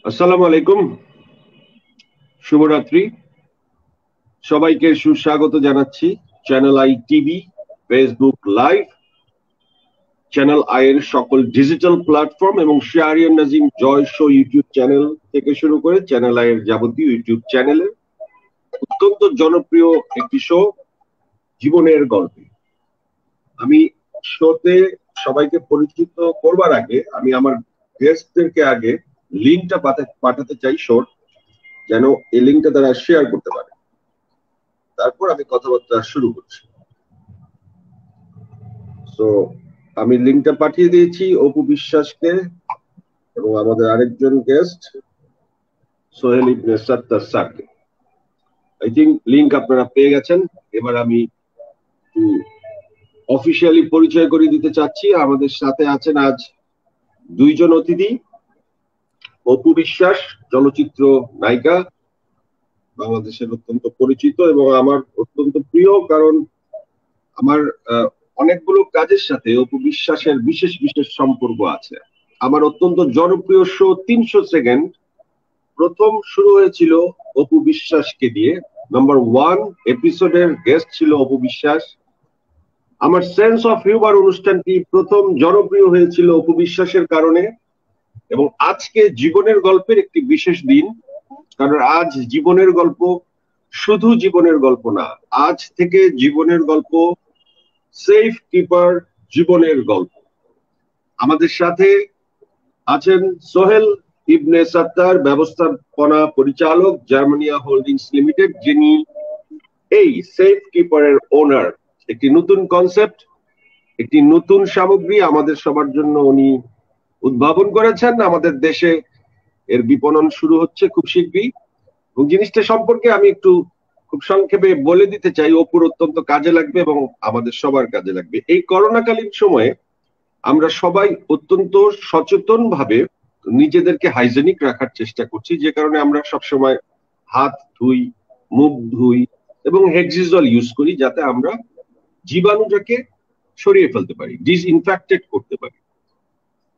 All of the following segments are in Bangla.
আসসালামু আলাইকুম, শুভরাত্রি। সবাইকে সুস্বাগত জানাচ্ছি channel I TV, Facebook live, channel I এর সকল ডিজিটাল প্ল্যাটফর্ম এবং শাহরিয়ার নাজিম জয় শো ইউটিউব চ্যানেল থেকে শুরু করে চ্যানেল আই এর যাবতীয় ইউটিউব চ্যানেলে অত্যন্ত জনপ্রিয় একটি শো জীবনের গল্পে। আমি শোতে সবাইকে পরিচিত করবার আগে আমি আমার গেস্টদেরকে আগে লিঙ্কটা পাঠাতে চাই শোর, যেন এই লিঙ্কটা তারা শেয়ার করতে পারে। তারপর আমি কথাবার্তা শুরু করছি। তো আমি লিঙ্কটা পাঠিয়ে দিয়েছি অপু বিশ্বাসকে এবং আমাদের আরেকজন গেস্ট সোহেল ইবনে সাত্তার স্যারকে। আই থিঙ্ক লিঙ্ক আপনারা পেয়ে গেছেন। এবার আমি অফিসিয়ালি পরিচয় করে দিতে চাচ্ছি। আমাদের সাথে আছেন আজ দুইজন অতিথি। অপু বিশ্বাস চলচ্চিত্র নায়িকা, বাংলাদেশের অত্যন্ত পরিচিত এবং আমার অত্যন্ত প্রিয়, কারণ আমার অনেকগুলো কাজের সাথে অপু বিশ্বাসের বিশেষ বিশেষ সম্পর্ক আছে। আমার অত্যন্ত জনপ্রিয় শো 300 সেকেন্ড প্রথম শুরু হয়েছিল অপু বিশ্বাসকে দিয়ে। নাম্বার 1 এপিসোডের গেস্ট ছিল অপু বিশ্বাস। আমার সেন্স অফ হিউমার অনুষ্ঠানটি প্রথম জনপ্রিয় হয়েছিল অপু বিশ্বাসের কারণে। এবং আজকে জীবনের গল্পের একটি বিশেষ দিন, কারণ আজ জীবনের গল্প শুধু জীবনের গল্প না, আজ থেকে জীবনের গল্প সেফ কিপার জীবনের গল্প। আমাদের সাথে আছেন সোহেল ইবনে সাত্তার, ব্যবস্থাপনা পরিচালক, জার্মানিয়া হোল্ডিংস লিমিটেড, যিনি এই সেফ কিপারের ওনার। একটি নতুন কনসেপ্ট, একটি নতুন সামগ্রী আমাদের সবার জন্য উনি উদ্ভাবন করেছেন। আমাদের দেশে এর বিপণন শুরু হচ্ছে খুব শীঘ্রই, এবং জিনিসটা সম্পর্কে আমি একটু খুব সংক্ষেপে বলে দিতে চাই। অপুর অত্যন্ত কাজে লাগবে এবং আমাদের সবার কাজে লাগবে। এই করোনাকালীন সময়ে আমরা সবাই অত্যন্ত সচেতন ভাবে নিজেদেরকে হাইজেনিক রাখার চেষ্টা করছি, যে কারণে আমরা সবসময় হাত ধুই, মুখ ধুই এবং হেক্সিজল ইউজ করি, যাতে আমরা জীবাণুটাকে সরিয়ে ফেলতে পারি, ডিসইনফেক্টেড করতে পারি।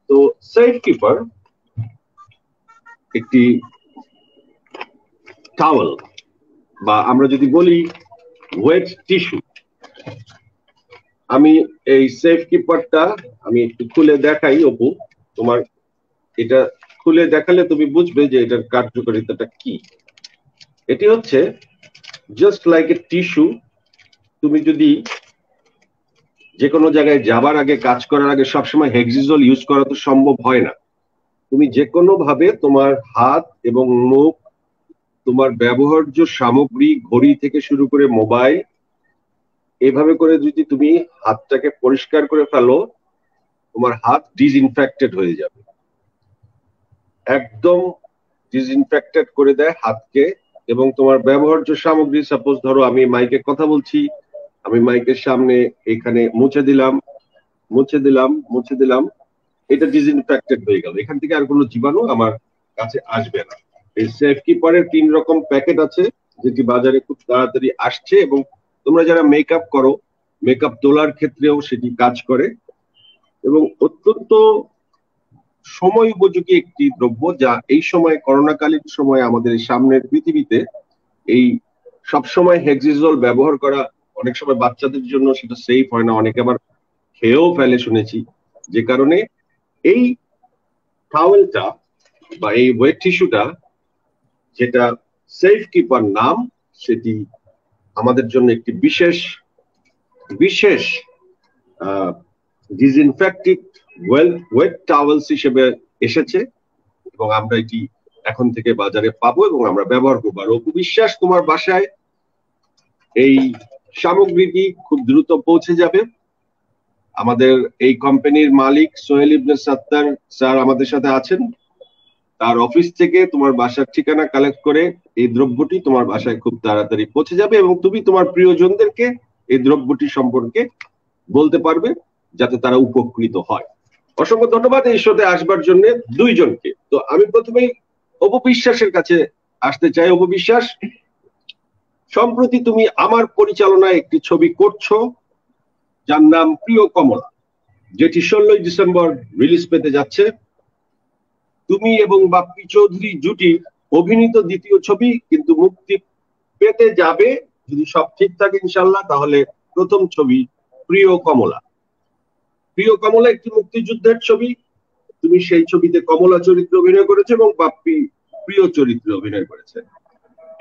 তো সেফ কিপার একটি টাওয়েল, বা আমরা যদি বলি ওয়েট টিস্যু। আমি এই সেফ কিপারটা আমি একটু খুলে দেখাই। অপু, তোমার এটা খুলে দেখালে তুমি বুঝবে যে এটার কার্যকারিতাটা কি। এটি হচ্ছে জাস্ট লাইক এ টিস্যু। তুমি যদি যে কোনো জায়গায় যাবার আগে, কাজ করার আগে সবসময় হেক্সিজল ইউজ করা তো সম্ভব হয় না। তুমি যে কোনো ভাবে তোমার হাত এবং মুখ, তোমার ব্যবহার্য সামগ্রী, ঘড়ি থেকে শুরু করে মোবাইল, এভাবে করে যদি তুমি হাতটাকে পরিষ্কার করে ফেলো, তোমার হাত ডিসইনফেক্টেড হয়ে যাবে। একদম ডিসইনফেক্টেড করে দেয় হাতকে। এবং তোমার ব্যবহার্য সামগ্রী, সাপোজ ধরো আমি মাইকে কথা বলছি, আমি মাইকের সামনে এখানে মুছে দিলাম, এটা ডিসইনফেক্টেড হয়ে গেল। এখান থেকে আর কোনো জীবাণু আমার কাছে আসবে না। এই সেফ কিপারের 3 রকম প্যাকেট আছে, যেটি বাজারে খুব তাড়াতাড়ি আসছে। এবং তোমরা যারা মেকআপ করো, মেকআপ তোলার ক্ষেত্রেও সেটি কাজ করে এবং অত্যন্ত সময় উপযোগী একটি দ্রব্য, যা এই সময় করোনাকালীন সময় আমাদের সামনের পৃথিবীতে এই সবসময় হেক্সিজল ব্যবহার করা অনেক সময় বাচ্চাদের জন্য সেটা সেফ হয় না, অনেকে আবার খেয়েও ফেলে শুনেছি। যে কারণে এই টাওয়েলটা বা এই ওয়েট টিস্যুটা, যেটা সেফ কিপার নাম, সেটি আমাদের জন্য একটি বিশেষ বিশেষ ডিসইনফেক্টিভ ওয়েট টাওয়েলস হিসেবে এসেছে এবং আমরা এটি এখন থেকে বাজারে পাবো এবং আমরা ব্যবহার করবো। আর অপু বিশ্বাস, তোমার বাসায় এই সামগ্রীটি খুব দ্রুত পৌঁছে যাবে। আমাদের এই কোম্পানির মালিক সোহেল ইবনে সাত্তার স্যার আমাদের সাথে আছেন। তার অফিস থেকে তোমার বাসার ঠিকানা কালেক্ট করে এই দ্রব্যটি তোমার বাসায় খুব তাড়াতাড়ি পৌঁছে যাবে এবং তুমি তোমার প্রিয়জনদেরকে এই দ্রব্যটি সম্পর্কে বলতে পারবে, যাতে তারা উপকৃত হয়। অসংখ্য ধন্যবাদ এই শোতে আসবার জন্য দুইজনকে। তো আমি প্রথমেই অপু বিশ্বাসের কাছে আসতে চাই। অপু বিশ্বাস, সম্প্রতি তুমি আমার পরিচালনায় একটি ছবি করছো, যার নাম প্রিয় কমলা, যেটি 16ই ডিসেম্বর রিলিজ পেতে যাচ্ছে। তুমি এবং বাপ্পি চৌধুরী জুটি অভিনীত দ্বিতীয় ছবি কিন্তু মুক্তি পেতে যাবে, যদি সব ঠিক থাকে ইনশাল্লাহ, তাহলে প্রথম ছবি প্রিয় কমলা। প্রিয় কমলা একটি মুক্তিযুদ্ধের ছবি, তুমি সেই ছবিতে কমলা চরিত্রে অভিনয় করেছো এবং বাপ্পি প্রিয় চরিত্রে অভিনয় করেছে।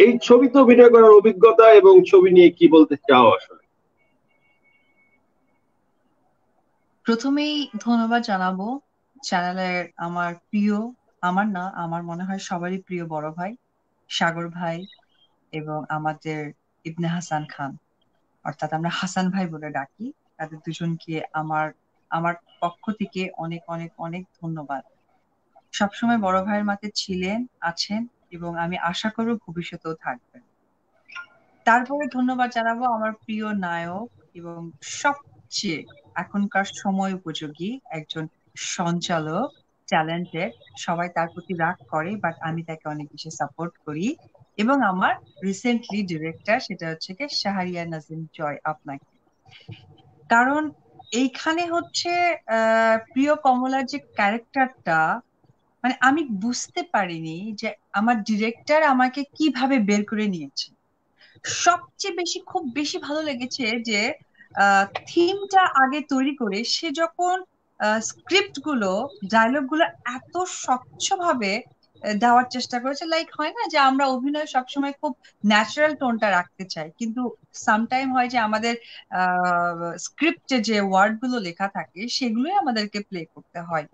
এই ছবিতে অভিনয় করার অভিজ্ঞতা এবং ছবি নিয়ে কি বলতে চাও আসলে? প্রথমেই ধন্যবাদ জানাবো চ্যানেলের আমার প্রিয়, আমার না, আমার মনে হয় সবারই প্রিয় বড় ভাই সাগর ভাই এবং আমাদের ইবনে হাসান খান, অর্থাৎ আমরা হাসান ভাই বলে ডাকি। তাদের দুজনকে আমার আমার পক্ষ থেকে অনেক অনেক অনেক ধন্যবাদ। সবসময় বড় ভাইয়ের মাঝে ছিলেন, আছেন এবং আমি আশা করব ভবিষ্যতেও থাকবেন। তারপরে ধন্যবাদ জানাবো আমার প্রিয় নায়ক এবং সবচেয়ে এখনকার সময় উপযোগী একজন সঞ্চালক, ট্যালেন্টেড, সবাই তার প্রতি রাগ করে বাট আমি তাকে অনেক বেশি সাপোর্ট করি, এবং আমার রিসেন্টলি ডিরেক্টর, সেটা হচ্ছে কি শাহরিয়ার নাজিম জয়, আপনাকে। কারণ এইখানে হচ্ছে প্রিয় কমলার যে ক্যারেক্টারটা, মানে আমি বুঝতে পারিনি যে আমার ডিরেক্টর আমাকে কিভাবে বের করে নিয়েছে। সবচেয়ে বেশি, খুব বেশি ভালো লেগেছে যে থিমটা আগে তৈরি করে সে যখন স্ক্রিপ্ট গুলো, ডায়লগ গুলো এত স্বচ্ছভাবে দেওয়ার চেষ্টা করেছে। লাইক হয় না যে আমরা অভিনয় সবসময় খুব ন্যাচারাল টোনটা রাখতে চাই, কিন্তু সামটাইম হয় যে আমাদের স্ক্রিপ্টে যে ওয়ার্ড গুলো লেখা থাকে সেগুলোই আমাদেরকে প্লে করতে হয়।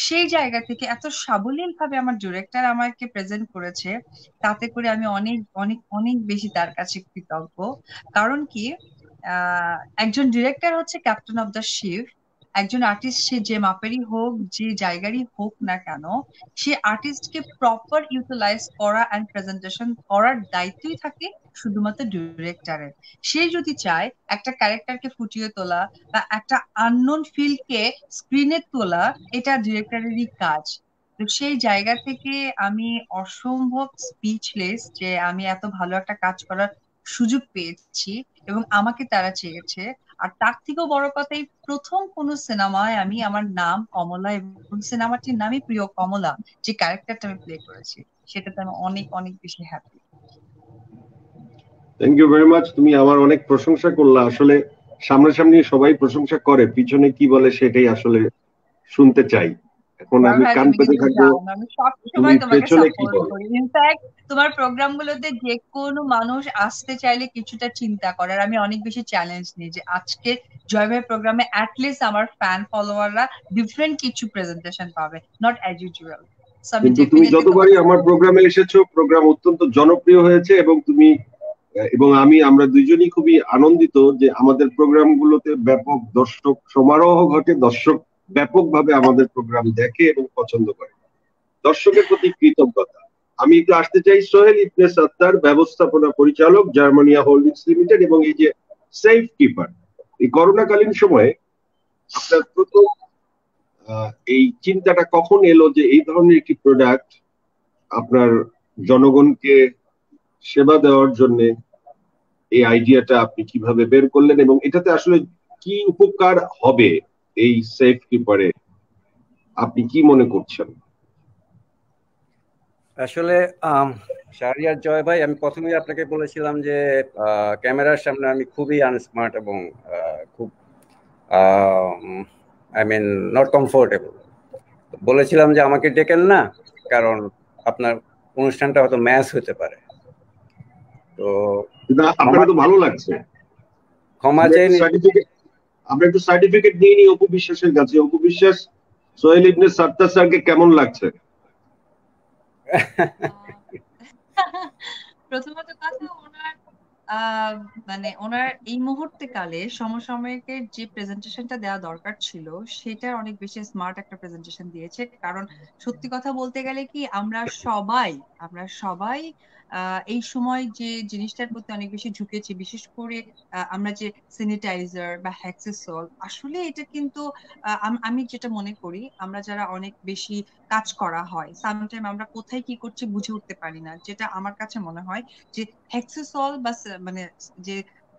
সেই জায়গা থেকে এত সাবলীল ভাবে আমার ডিরেক্টর আমাকে প্রেজেন্ট করেছে, তাতে করে আমি অনেক অনেক অনেক বেশি তার কাছে কৃতজ্ঞ। কারণ কি, একজন ডিরেক্টর হচ্ছে ক্যাপ্টেন অফ দ্য শিপ। একজন আর্টিস্ট সে যে মাপেরই হোক, যে জায়গারই হোক না কেন, সে আর্টিস্টকে প্রপার ইউটিলাইজ করা অ্যান্ড প্রেজেন্টেশন করার দায়িত্বই থাকে শুধুমাত্র ডিরেক্টরের। সে যদি চায় একটা ক্যারেক্টারকে ফুটিয়ে তোলা বা একটা আননোন ফিল্ডকে স্ক্রিনে তোলা, এটা ডিরেক্টরেরই কাজ। তো সেই জায়গা থেকে আমি অসম্ভব স্পিচলেস যে আমি এত ভালো একটা কাজ করার সুযোগ পেয়েছি এবং আমাকে তারা চেয়েছে। আর তার থেকেও বড় কথা, এই প্রথম কোন সিনেমায় আমি, আমার নাম কমলা এবং সিনেমাটির নামই প্রিয় কমলা, যে ক্যারেক্টারটা আমি প্লে করেছি, সেটাতে আমি অনেক অনেক বেশি happy. Thank you very much, তুমি আমার অনেক প্রশংসা করলা। আসলে সামনাসামনি সবাই প্রশংসা করে, পিছনে কি বলে সেটাই আসলে শুনতে চাই। এখন বড় আমি ভাই, কান তুমি পেতে কিন্তু থাকবো জানো আমি সব তুমি সময় তোমাকে পেছনে কি সাপোর্ট বলো। করি। ইনফ্যাক্ট তোমার প্রোগ্রাম গুলোতে যে কোনো মানুষ আসতে চাইলে কিছুটা চিন্তা করে, আর আমি অনেক বেশি চ্যালেঞ্জ নিই যে আজকে জয় ভাই প্রোগ্রামে অ্যাটলিস্ট আমার ফ্যান ফলোয়াররা ডিফারেন্ট কিছু প্রেজেন্টেশন পাবে, নট অ্যাজ ইউজুয়াল। সো আমি কিন্তু তুমি ডেফিনেটলি যতবারই তোমাকে আমার support প্রোগ্রামে এসেছো, প্রোগ্রাম অত্যন্ত জনপ্রিয় হয়েছে এবং তুমি এবং আমরা দুইজনই খুবই আনন্দিত যে আমাদের প্রোগ্রামগুলোতে ব্যাপক দর্শক সমারোহ ঘটে, দর্শক ব্যাপকভাবে আমাদের প্রোগ্রাম দেখে এবং পছন্দ করে। দর্শকের প্রতি কৃতজ্ঞতা। আমি একটু আসতে চাই সোহেল ইবনে সাত্তার, ব্যবস্থাপনা পরিচালক, জার্মানিয়া হোল্ডিংস লিমিটেড, এবং এই যে সেফ কিপার, এই করোনাকালীন সময়ে আপনার প্রথম এই চিন্তাটা কখন এলো যে এই ধরনের একটি প্রোডাক্ট আপনার জনগণকে সেবা দেওয়ার জন্য, এই আইডিয়াটা আপনি কিভাবে বের করলেন এবং এটাতে আসলে কি উপকার হবে এই সেফ কিপারে, আপনি কি মনে করছেন? আসলে শাহরিয়ার জয় ভাই, আমি প্রথমেই আপনাকে বলেছিলাম যে ক্যামেরার সামনে আমি খুবই আনস্মার্ট এবং খুব আই মিন নট কমফোর্টেবল। বলেছিলাম যে আমাকে ডেকেন না, কারণ আপনার অনুষ্ঠানটা হয়তো ম্যাচ হতে পারে। তো আপনাকে তো ভালো লাগছে। ক্ষমা আমরা চেয়ে একটু সার্টিফিকেট নিয়ে নিই অপু বিশ্বাসের কাছে। অপু বিশ্বাস, সোহেল ইবনে সাত্তার স্যারকে কেমন লাগছে? প্রথমত কথা, ওনার আহ মানে ওনার এই মুহূর্তে কালে সমসাময়িকের যে প্রেজেন্টেশনটা দেওয়া দরকার ছিল, সেটা অনেক বেশি স্মার্ট একটা প্রেজেন্টেশন দিয়েছে। কারণ সত্যি কথা বলতে গেলে কি, আমরা সবাই এই সময় যে জিনিসটার প্রতি অনেক বেশি ঝুঁকেছি, বিশেষ করে আমরা যে স্যানিটাইজার বা হ্যাক্সিসল, আসলে এটা কিন্তু আমি যেটা মনে করি, আমরা যারা অনেক বেশি কাজ করা হয়, সামটাইম আমরা কোথায় কি করছি বুঝে উঠতে পারি না। যেটা আমার কাছে মনে হয় যে হেক্সিসল বা মানে যে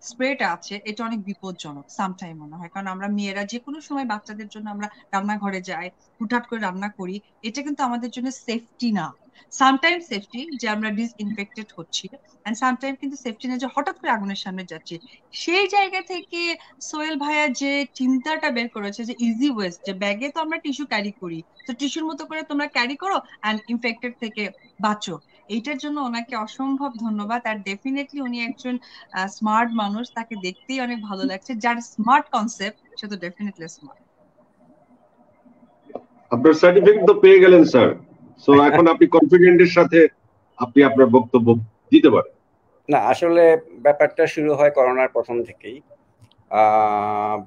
স্প্রেটা আছে এটা অনেক বিপজ্জনক সামটাইম মনে হয়, কারণ আমরা মেয়েরা যে কোনো সময় বাচ্চাদের জন্য আমরা রান্নাঘরে যাই, হুটহাট করে রান্না করি, এটা কিন্তু আমাদের জন্য সেফটি না। সামটাইম সেফটি যে আমরা ডিসইনফেক্টেড হচ্ছি, এন্ড সামটাইম কিন্তু সেফটি না যে হঠাৎ করে আগুনের সামনে যাচ্ছি। সেই জায়গা থেকে সোহেল ভাইয়া যে চিন্তাটা বের করেছে যে ইজি ওয়েস্ট, যে ব্যাগে তো আমরা টিস্যু ক্যারি করি, তো টিস্যুর মতো করে তোমরা ক্যারি করো অ্যান্ড ইনফেক্টেড থেকে বাঁচো। এইটার জন্য ওনাকে অসম্ভব ধন্যবাদ। আর ডেফিনেটলি উনি একজন স্মার্ট মানুষ, তাকে দেখতেই অনেক ভালো লাগছে। যার স্মার্ট কনসেপ্ট সে তো ডেফিনেটলি স্মার্ট। আপনার সার্টিফিকেট তো পেয়ে গেলেন স্যার, সো এখন আপনি কনফিডেন্টের সাথে আপনি আপনার বক্তব্য দিতে পারেন। না, আসলে ব্যাপারটা শুরু হয় করোনার প্রথম থেকেই,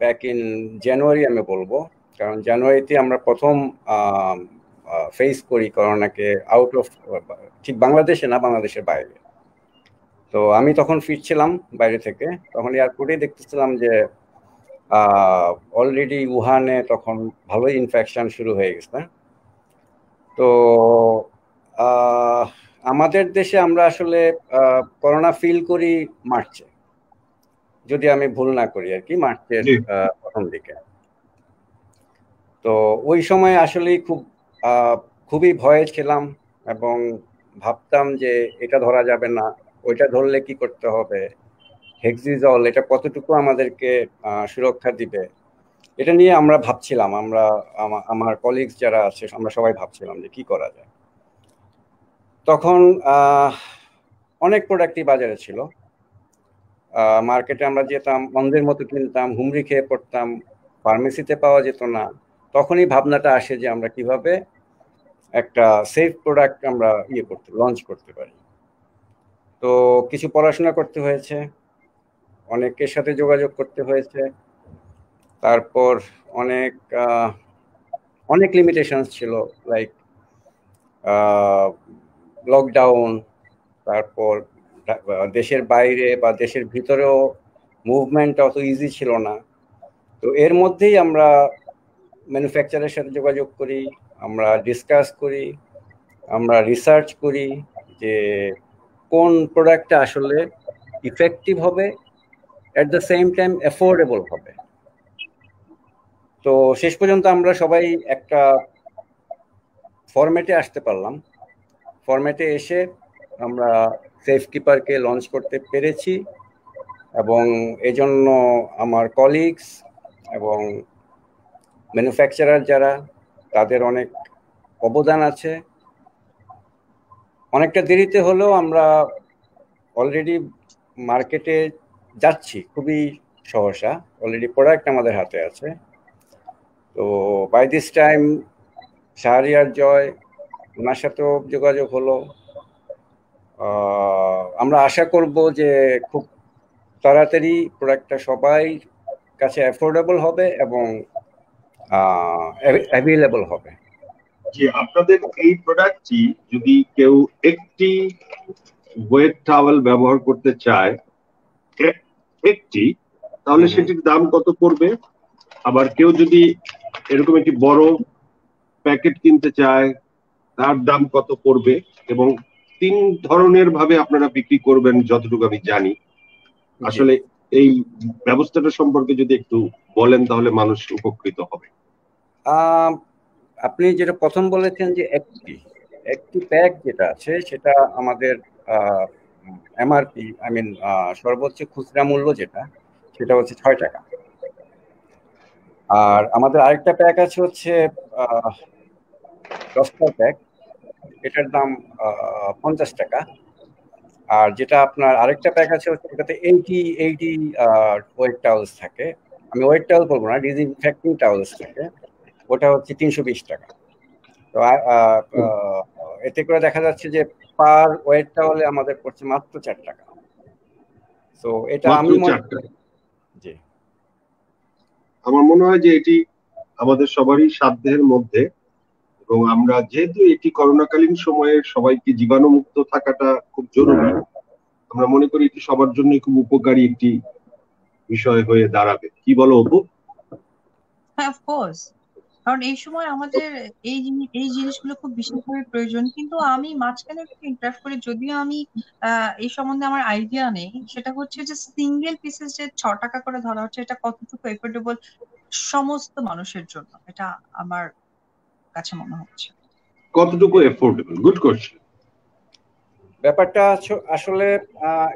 ব্যাক ইন জানুয়ারি আমি বলবো, কারণ জানুয়ারিতে আমরা প্রথম ফেস করি করোনাকে আউট অফ, ঠিক বাংলাদেশে না, বাংলাদেশের বাইরে। তো আমি তখন ফিরছিলাম বাইরে থেকে, তখন এয়ারপোর্টেই দেখতেছিলাম যে অলরেডি উহানে তখন ভালোই ইনফেকশন শুরু হয়ে গেছে। তো আমাদের দেশে আমরা আসলে করোনা ফিল করি মার্চে, যদি আমি ভুল না করি আর কি, মার্চের প্রথম দিকে। তো ওই সময় আসলেই খুবই ভয়ে ছিলাম এবং ভাবতাম যে এটা ধরা যাবে না, ওইটা ধরলে কি করতে হবে, হেক্সিজল এটা কতটুকু আমাদেরকে সুরক্ষা দিবে, এটা নিয়ে আমরা ভাবছিলাম, আমার কলিগস যারা আছে আমরা সবাই ভাবছিলাম যে কি করা যায়। তখন অনেক প্রোডাক্টই বাজারে ছিল, মার্কেটে আমরা যেতাম, অন্ধের মতো কিনতাম, হুমড়ি খেয়ে পড়তাম, ফার্মেসিতে পাওয়া যেত না। তখনই ভাবনাটা আসে যে আমরা কিভাবে একটা সেফ প্রোডাক্ট আমরা লঞ্চ করতে পারি। তো কিছু পড়াশোনা করতে হয়েছে, অনেকের সাথে যোগাযোগ করতে হয়েছে, তারপর অনেক লিমিটেশনস ছিল, লাইক লকডাউন, তারপর দেশের বাইরে বা দেশের ভিতরেও মুভমেন্ট অত ইজি ছিল না। তো এর মধ্যেই আমরা ম্যানুফ্যাকচারের সাথে যোগাযোগ করি, আমরা ডিসকাস করি, আমরা রিসার্চ করি যে কোন প্রোডাক্টটা আসলে ইফেক্টিভ হবে, at the same time affordable হবে। তো শেষ পর্যন্ত আমরা সবাই একটা ফরম্যাটে আসতে পারলাম। ফরম্যাটে এসে আমরা সেফ কিপারকে লঞ্চ করতে পেরেছি, এবং এজন্য আমার কলিগস এবং ম্যানুফ্যাকচারার যারা, তাদের অনেক অবদান আছে। অনেকটা দেরিতে হলেও আমরা অলরেডি মার্কেটে যাচ্ছি খুবই সহসা, অলরেডি প্রোডাক্ট আমাদের হাতে আছে। তো বাই দিস টাইম শাহরিয়ার জয়, ওনার সাথেও যোগাযোগ হলো। আমরা আশা করব যে খুব তাড়াতাড়ি প্রোডাক্টটা সবাই কাছে অ্যাফোর্ডেবল হবে এবং অ্যাভেলেবল হবে। যে আপনাদের এই প্রোডাক্টটি যদি কেউ একটি ওয়েট টাওয়েল ব্যবহার করতে চায় একটি, তাহলে সেটির দাম কত পড়বে? আবার কেউ যদি এরকম একটি বড় প্যাকেট কিনতে চায় তার দাম কত পড়বে? এবং 3 ধরনের ভাবে আপনারা বিক্রি করবেন যতটুকু আমি জানি। আসলে এই ব্যবস্থাটা সম্পর্কে যদি একটু বলেন তাহলে মানুষ উপকৃত হবে। আপনি যেটা প্রথম বলেছেন যে একটি প্যাক যেটা আছে সেটা আমাদের এমআরপি, সর্বোচ্চ খুচরা মূল্য যেটা, সেটা হচ্ছে 6 টাকা। আর আমাদের আরেকটা প্যাক আছে হচ্ছে 10টা প্যাক, এটার দাম 50 টাকা। আর যেটা আপনার আরেকটা প্যাক আছে হচ্ছে এটাতে 80 ওয়েট টাওয়েলস থাকে, আমি ওয়েট টাওয়েল বলবো না, ডিসইনফেক্টিং টাওয়েলস থাকে, ওটা হচ্ছে 320 টাকা। তো এতে করে দেখা যাচ্ছে যে পার ওয়েট টাওয়েলে আমাদের পড়ছে মাত্র 4 টাকা। তো এটা আমি জি, আমার মনে হয় যে এটি আমাদের সবারই সাধ্যের মধ্যে, এবং আমরা যেহেতু এটি করোনাকালীন সময়ে সবাইকে জীবাণুমুক্ত থাকাটা খুব জরুরি, আমরা মনে করি এটি সবার জন্য খুব উপকারী একটি বিষয় হয়ে দাঁড়াবে। কি বলো অপু? হ্যাঁ, অফ কোর্স। কারণ এই সময় আমাদের এই জিনিসগুলো খুব বিশেষভাবে প্রয়োজন। কিন্তু আমি মাঝখানে একটু ইন্টারাপ্ট করি, যদিও আমি এই সম্বন্ধে আমার আইডিয়া নেই। সেটা হচ্ছে যে সিঙ্গেল পিসেস যে 6 টাকা করে ধরা হচ্ছে, এটা কতটুকু এফোর্ডেবল সমস্ত মানুষের জন্য, এটা আমার কাছে মনে হচ্ছে। কতটুকু এফোর্ডেবল? Good question. ব্যাপারটা আসলে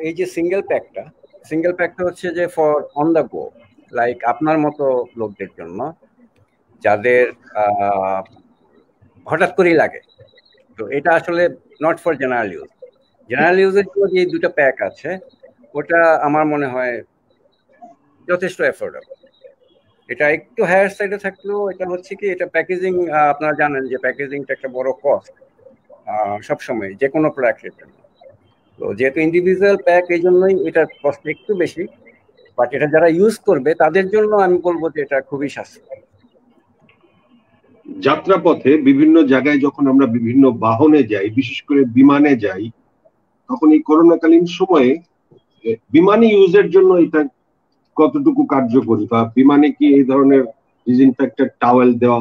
এই যে সিঙ্গেল প্যাকটা হচ্ছে যে for on the go, like আপনার মতো লোকদের জন্য, যাদের হঠাৎ করেই লাগে। তো এটা আসলে not for general use. General ইউজের জন্য যে 2টা প্যাক আছে, ওটা আমার মনে হয় যথেষ্ট এফোর্ডেবল। এটা একটু হায়ার সাইডে থাকলেও এটা হচ্ছে কি, এটা প্যাকেজিং, আপনারা জানেন যে প্যাকেজিংটা একটা বড় কস্ট সবসময় যে কোনো প্রোডাক্টের জন্য। তো যেহেতু ইন্ডিভিজুয়াল প্যাক, এই জন্যই এটার কস্ট একটু বেশি, বাট এটা যারা ইউজ করবে তাদের জন্য আমি বলবো যে এটা খুবই সাশ্রয়ী। যাত্রাপথে বিভিন্ন জায়গায় যখন আমরা বিভিন্ন বাহনে যাই, বিশেষ করে বিমানে যাই, তখন এই করোনাকালীন সময়ে বিমানে ইউজের জন্য এটা কতটুকু কার্যকরী, বা বিমানে কি এই ধরনের ডিসইনফেক্টেড টাওয়েল দেওয়া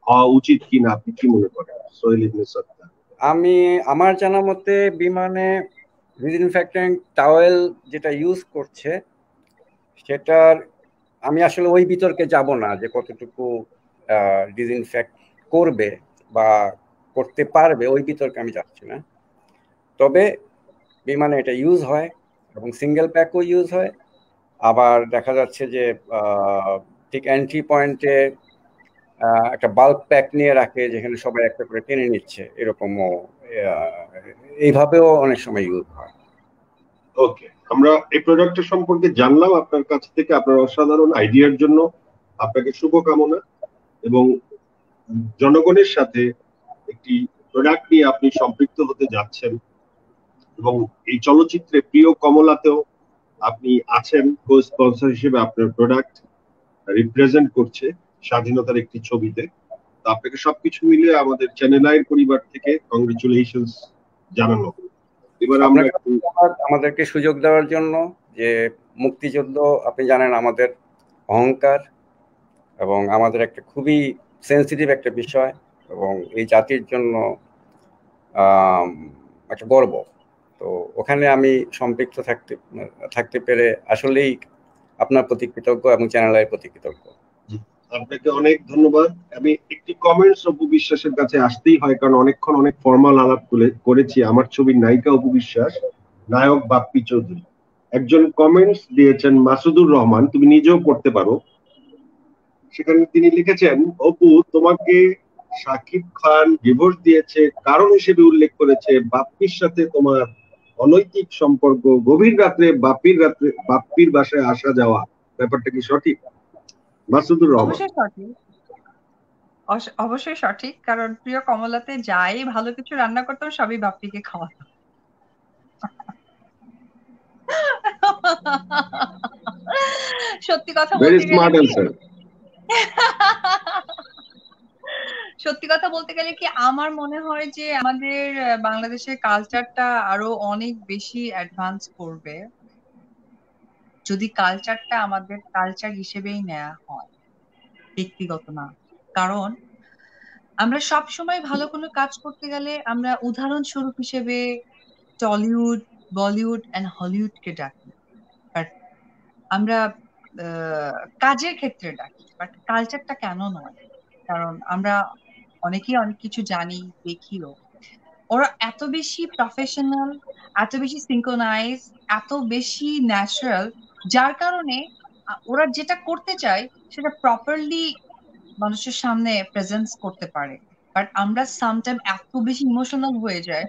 হওয়া উচিত কিনা, আপনি কি মনে করেন সোহেল ইবনে সত্তার? আমার জানা মতে বিমানে ডিসইনফেক্টেন্ট টাওয়েল যেটা ইউজ করছে, সেটার আমি আসলে ওই বিতর্কে যাব না যে কতটুকু ডিসইনফেক্ট করবে বা করতে পারবে, ওই বিতর্কে আমি যাচ্ছি না। তবে বিমানে এটা ইউজ হয় এবং সিঙ্গেল প্যাকও ইউজ হয়। আবার দেখা যাচ্ছে যে ঠিক এন্ট্রি পয়েন্টে একটা বাল্ক প্যাক নিয়ে রাখে, যেখানে সবাই একটা করে টেনে নিচ্ছে, এরকমও এইভাবেও অনেক সময় ইউজ হয়। ওকে, আমরা এই প্রোডাক্টের সম্পর্কে জানলাম আপনার কাছ থেকে। আপনার অসাধারণ আইডিয়ার জন্য আপনাকে শুভকামনা, এবং জনগণের সাথে একটি প্রোডাক্ট নিয়ে আপনি সম্পৃক্ত হতে যাচ্ছেন, এবং এই চলচ্চিত্রে প্রিয় কমলাতেও আপনি আছেন কো স্পন্সর হিসেবে। আপনার প্রোডাক্ট রিপ্রেজেন্ট করছে স্বাধীনতার একটি ছবিতে। তো আপনাকে সবকিছু মিলিয়ে আমাদের চ্যানেল আইয়ের পরিবার থেকে কংগ্রেচুলেশনস জানানো। এবার আমরা আমাদেরকে সুযোগ দেওয়ার জন্য। যে মুক্তিযুদ্ধ আপনি জানেন আমাদের অহংকার এবং আমাদের একটা খুবই সেন্সিটিভ একটা বিষয়, এবং এই জাতির জন্য একটা গর্ব। তো ওখানে আমি সম্পৃক্ত থাকতে পেরে আসলেই আপনার প্রতি কৃতজ্ঞ এবং চ্যানেলের প্রতি কৃতজ্ঞ। আপনাকে অনেক ধন্যবাদ। আমি একটি কমেন্টস অপু বিশ্বাসের কাছে আসতেই হয়, কারণ অনেকক্ষণ অনেক ফর্মাল আলাপ করেছি। আমার ছবির নায়িকা অপু বিশ্বাস, নায়ক বাপ্পি চৌধুরী। একজন কমেন্টস দিয়েছেন মাসুদুর রহমান, তুমি নিজেও পড়তে পারো। সেখানে তিনি লিখেছেন, অপু তোমাকে শাকিব খান ডিভোর্স দিয়েছে কারণ হিসেবে উল্লেখ করেছে বাপ্পির সাথে তোমার অনৈতিক সম্পর্ক, গভীর রাত্রে বাপ্পির বাসায় আসা যাওয়া, ব্যাপারটা কি সঠিক? মাসুদুর রহমান। অবশ্যই সঠিক, অবশ্যই সঠিক। কারণ প্রিয় কমলাতে যাই ভালো কিছু রান্না করতাম, সবই বাপ্পিকে খাওয়াতাম। সত্যি কথা ভেরি বলতে স্মার্ট গেলে কি, অ্যান্সার। সত্যি কথা বলতে গেলে কি, আমার মনে হয় যে আমাদের বাংলাদেশের কালচারটা আরো অনেক বেশি অ্যাডভান্স করবে যদি কালচারটা আমাদের কালচার হিসেবেই নেওয়া হয়, ব্যক্তিগত না। কারণ আমরা সব সময় ভালো কোনো কাজ করতে গেলে আমরা উদাহরণস্বরূপ হিসেবে টলিউড, বলিউড এন্ড হলিউডকে ডাকি, বাট আমরা কাজের ক্ষেত্রে ডাকি, বাট কালচারটা কেন নয়? কারণ আমরা অনেকেই অনেক কিছু জানি, দেখিও। ওরা এত বেশি প্রফেশনাল, এত বেশি সিঙ্ক্রোনাইজ, এত বেশি ন্যাচারাল, যার কারণে ওরা যেটা করতে চায় সেটা প্রপারলি মানুষের সামনে প্রেজেন্স করতে পারে। বাট আমরা সামটাইম এত বেশি ইমোশনাল হয়ে যায়,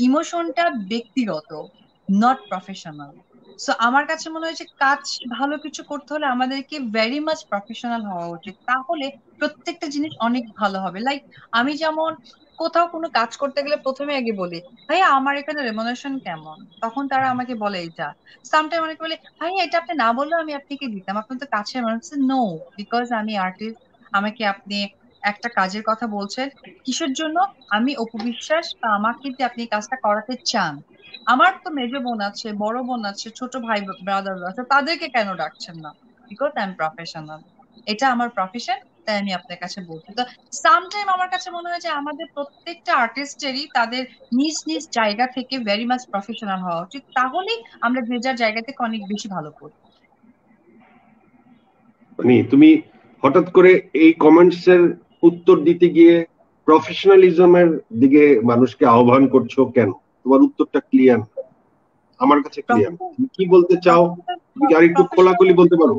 ইমোশনটা ব্যক্তিগত, নট প্রফেশনাল। সো আমার কাছে মনে হয় যে কাজ ভালো কিছু করতে হলে আমাদেরকে ভেরি মাচ প্রফেশনাল হওয়া উচিত, তাহলে প্রত্যেকটা জিনিস অনেক ভালো হবে। লাইক আমি যেমন কোথাও কোনো কাজ করতে গেলে প্রথমে আগে বলি, ভাইয়া আমার এখানে রেমুনারেশন কেমন, তখন তারা আমাকে বলে এটা। সামটাইম অনেকে বলে, ভাইয়া এটা আপনি না বললেও আমি আপনাকে দিতাম, আপনি তো কাছের মানুষ। নো, বিকজ আমি আর্টিস্ট, আমাকে আপনি একটা কাজের কথা বলছেন, কিসের জন্য? আমি অপু বিশ্বাস, বা আমাকে যে আপনি কাজটা করাতে চান। আমার তো মেজ বোন আছে, বড় বোন আছে, ছোট ভাই ব্রাদার আছে, তাদেরকে কেন ডাকছেন না? বিকজ আই এম প্রফেশনাল, এটা আমার প্রফেশন, তাই আমি আপনার কাছে বলছি। তো সামটাইম আমার কাছে মনে হয় যে আমাদের প্রত্যেকটা আর্টিস্টেরই তাদের নিজ নিজ জায়গা থেকে ভেরি মাচ প্রফেশনাল হওয়া উচিত, তাহলেই আমরা যে যার জায়গা থেকে অনেক বেশি ভালো করব। মানে তুমি হঠাৎ করে এই কমেন্টস এর উত্তর দিতে গিয়ে প্রফেশনালিজমের দিকে মানুষকে আহ্বান করছো কেন? তোমার উত্তরটা ক্লিয়ার, আমার কাছে ক্লিয়ার। তুমি কি বলতে চাও তুমি কি আরেকটু খোলাখুলি বলতে পারো?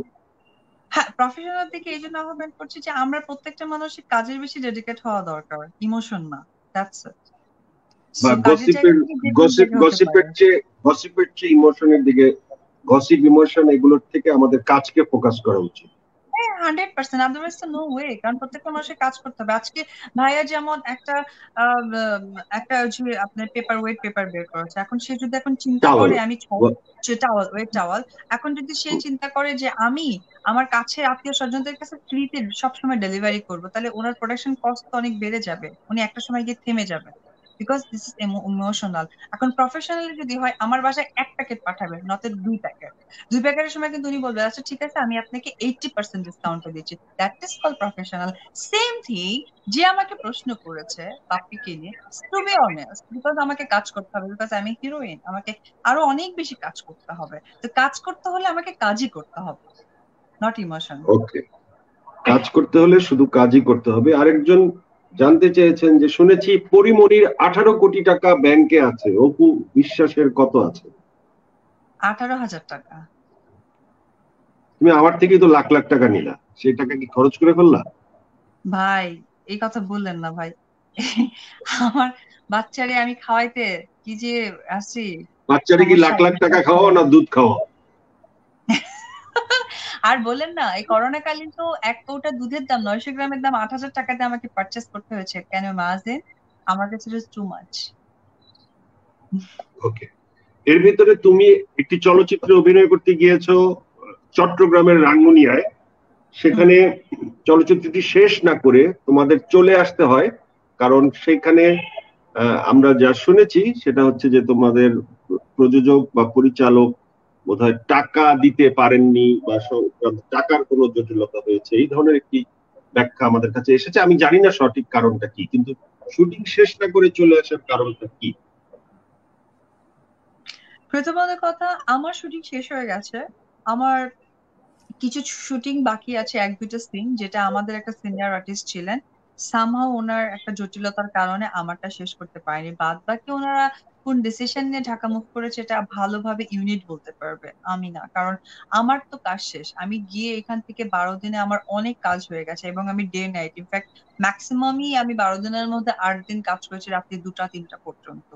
হ্যাঁ, প্রফেশনাল দিকে এই জন্য আহ্বান করছি যে আমরা প্রত্যেকটা মানুষের কাজের বেশি ডেডিকেট হওয়া দরকার, ইমোশন না। That's it. বা সো কাজের জায়গা থেকে যে কোনো জায়গা হতে পারে। গসিপের চেয়ে ইমোশনের দিকে, গসিপ ইমোশন এগুলোর থেকে আমাদের কাজকে ফোকাস করা উচিত। 100%, আদারওয়াইজ তো নো ওয়ে। কারণ প্রত্যেকটা মানুষের কাজ করতে হবে। আজকে ভাইয়া যেমন একটা যে আপনার পেপার বের করেছে, এখন সে যদি এখন চিন্তা টাওয়াল করে আমি টাওয়াল, এখন যদি সে চিন্তা করে যে আমি আমার কাছে আত্মীয় স্বজনদের কাছে ফ্রিতে সবসময় ডেলিভারি করবো, তাহলে ওনার প্রোডাকশন কস্ট তো অনেক বেড়ে যাবে, উনি একটা সময় গিয়ে থেমে যাবে। Because this is emotional. এখন প্রফেশনালি যদি হয় আমার বাসায় 1 প্যাকেট পাঠাবে, নয়তো 2 প্যাকেট। 2 প্যাকেটের সময় কিন্তু উনি বলবে আচ্ছা ঠিক আছে আমি আপনাকে 80% ডিসকাউন্টে দিচ্ছি। That is call professional. Same thing যে আমাকে প্রশ্ন করেছে পাপ্পিকে নিয়ে, টু বি অনেস্ট, বিকজ আমাকে কাজ করতে হবে, বিকজ আমি হিরোইন, আমাকে আরো অনেক বেশি কাজ করতে হবে। তো কাজ করতে হলে আমাকে কাজই করতে হবে, নট ইমোশন। ওকে, কাজ করতে হলে শুধু কাজই করতে হবে। আরেকজন জানতে চেয়েছেন যে শুনেছি পরিমণির 18 কোটি টাকা ব্যাংকে আছে, অপু বিশ্বাসের কত আছে? 18,000 টাকা। তুমি আমার থেকেই তো লাখ লাখ টাকা নিলা, সেই টাকা কি খরচ করে ফেললা? ভাই এই কথা বললেন না ভাই। আমার বাচ্চারে আমি খাওয়াইতে কি যে আছি, বাচ্চারে কি লাখ সমস্যায় লাখ টাকা বিশ্বাস খাওয়াও করেন। না দুধ খাওয়াও? আর বলেন না, এই করোনাকালীন তো 1 কৌটা দুধের দাম 900 গ্রামের দাম 8,000 টাকাতে আমাকে পারচেস করতে হয়েছে। কেন মাঝে আমার কাছে টু মাচ। ওকে, এর ভিতরে তুমি একটি চলচ্চিত্রে অভিনয় করতে গিয়েছো চট্টগ্রামের রাঙ্গুনিয়ায়। সেখানে চলচ্চিত্রটি শেষ না করে তোমাদের চলে আসতে হয়, কারণ সেখানে আমরা যা শুনেছি সেটা হচ্ছে যে তোমাদের প্রযোজক বা পরিচালক বোধহয় টাকা দিতে পারেননি, বা টাকার কোনো জটিলতা হয়েছে, এই ধরনের একটি ব্যাখ্যা আমাদের কাছে এসেছে। আমি জানি না সঠিক কারণটা কি, কিন্তু শুটিং শেষ না করে চলে আসার কারণটা কি? প্রথমত কথা, আমার শুটিং শেষ হয়ে গেছে। আমার কিছু শুটিং বাকি আছে, 1-2টা সিন, যেটা আমাদের একটা সিনিয়র আর্টিস্ট ছিলেন, সামহাও ওনার একটা জটিলতার কারণে আমারটা শেষ করতে পারেনি। বাদ বাকি ওনারা কোন ডিসিশন নিয়ে ঢাকা মুভ করেছে এটা ভালোভাবে ইউনিট বলতে পারবে, আমি না। কারণ আমার তো কাজ শেষ, আমি গিয়ে এখান থেকে 12 দিনে আমার অনেক কাজ হয়ে গেছে, এবং আমি ডে নাইট, ইনফ্যাক্ট ম্যাক্সিমামই আমি 12 দিনের মধ্যে 8 দিন কাজ করেছি, রাত্রি 2টা 3টা পর্যন্ত,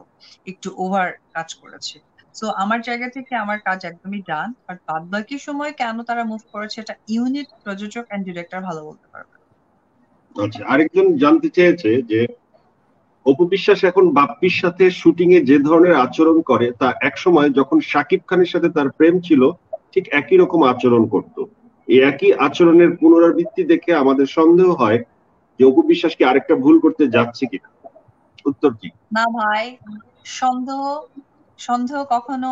একটু ওভার কাজ করেছি। সো আমার জায়গা থেকে আমার কাজ একদমই ডান। বাট বাদ বাকি সময় কেন তারা মুভ করেছে এটা ইউনিট, প্রযোজক এন্ড ডিরেক্টর ভালো বলতে পারবে। আচ্ছা, আরেকজন জানতে চেয়েছে যে অপু বিশ্বাস এখন বাপ্পির সাথে শুটিং এ যে ধরনের আচরণ করে তা একসময় যখন শাকিব খানের সাথে তার প্রেম ছিল ঠিক একই রকম আচরণ করত। এই একই আচরণের পুনরাবৃত্তি দেখে আমাদের সন্দেহ হয় যে অপু বিশ্বাস কি আরেকটা ভুল করতে যাচ্ছে কিনা। উত্তর কি? না ভাই, সন্দেহ সন্দেহ কখনো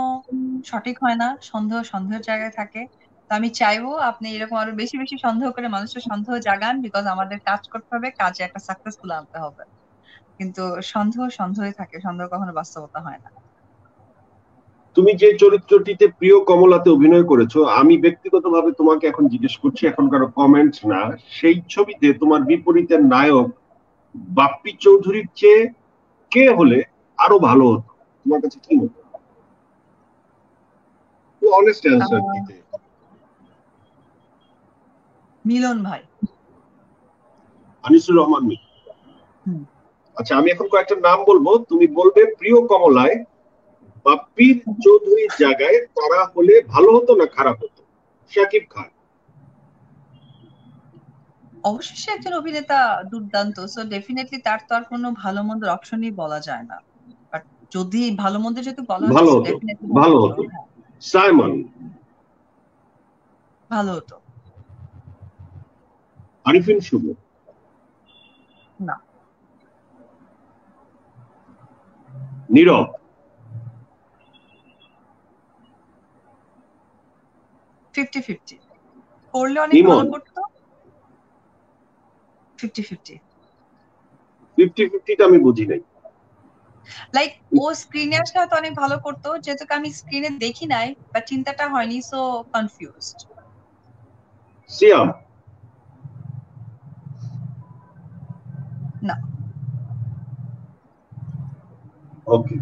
সঠিক হয় না, সন্দেহ সন্দেহের জায়গায় থাকে। তো আমি চাইবো আপনি এরকম আরো বেশি বেশি সন্দেহ করে মানুষের সন্দেহ জাগান, বিকজ আমাদের কাজ করতে হবে, কাজে একটা সাকসেসফুল আনতে হবে। কিন্তু সন্দেহ সন্দেহই থাকে, সন্দেহ কখনো বাস্তবতা হয় না। তুমি যে চরিত্রটিতে প্রিয় কমলাতে অভিনয় করেছো, আমি ব্যক্তিগতভাবে তোমাকে এখন জিজ্ঞেস করছি, এখন কারো কমেন্ট না, সেই ছবিতে তোমার বিপরীতের নায়ক বাপ্পি চৌধুরীর চেয়ে কে হলে আরো ভালো হতো? তোমার কাছে কি মনে হয়? অনেস্ট অ্যান্সার আহ, দিতে। মিলন ভাই। আনিসুর রহমান মিলন। হুম। আচ্ছা, আমি এখন কয়েকটা নাম বলবো, তুমি বলবে প্রিয় কমলায় বাপ্পির চৌধুরীর জায়গায় তারা হলে ভালো হতো না খারাপ হতো। শাকিব খান। অবশ্যই সে একজন অভিনেতা, দুর্দান্ত। সো ডেফিনেটলি তার তো আর কোনো ভালো মন্দের অপশনই বলা যায় না। বাট যদি ভালো মন্দ যেহেতু বলা হচ্ছে, ভালো সো হতো, ডেফিনেটলি ভালো ভালো হতো। হতো। হ্যাঁ, সাইমন। ভালো হতো। আরিফিন শুভ। না। নীরব। 50-50 করলে অনেক ভালো ইমন। করতো। 50-50 50-50টা আমি বুঝি নাই। লাইক ও স্ক্রিনে আসলে হয়তো অনেক ভালো করতো, যেহেতু আমি স্ক্রিনে দেখি নাই বা চিন্তাটা হয়নি, সো কনফিউজড। সিয়াম না। ওকে,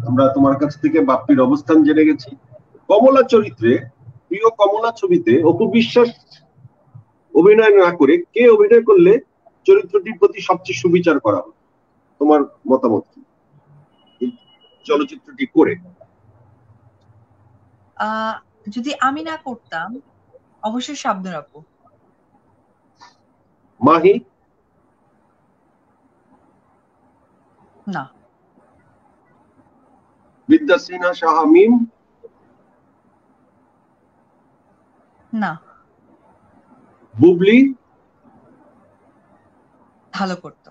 আমরা তোমার কাছ থেকে বাপ্পির অবস্থান জেনে গেছি। কমলা চরিত্রে, প্রিয় কমলা ছবিতে অপু বিশ্বাস অভিনয় না করে কে অভিনয় করলে চরিত্রটির প্রতি সবচেয়ে সুবিচার করা হবে? তোমার মতামত কি এই চলচ্চিত্রটি করে? যদি আমি না করতাম, অবশ্যই শাবনূর আপু। মাহি? না। বিদ্যা সিনহা, শাহ আমিন? না। বুবলি? ভালো করতো।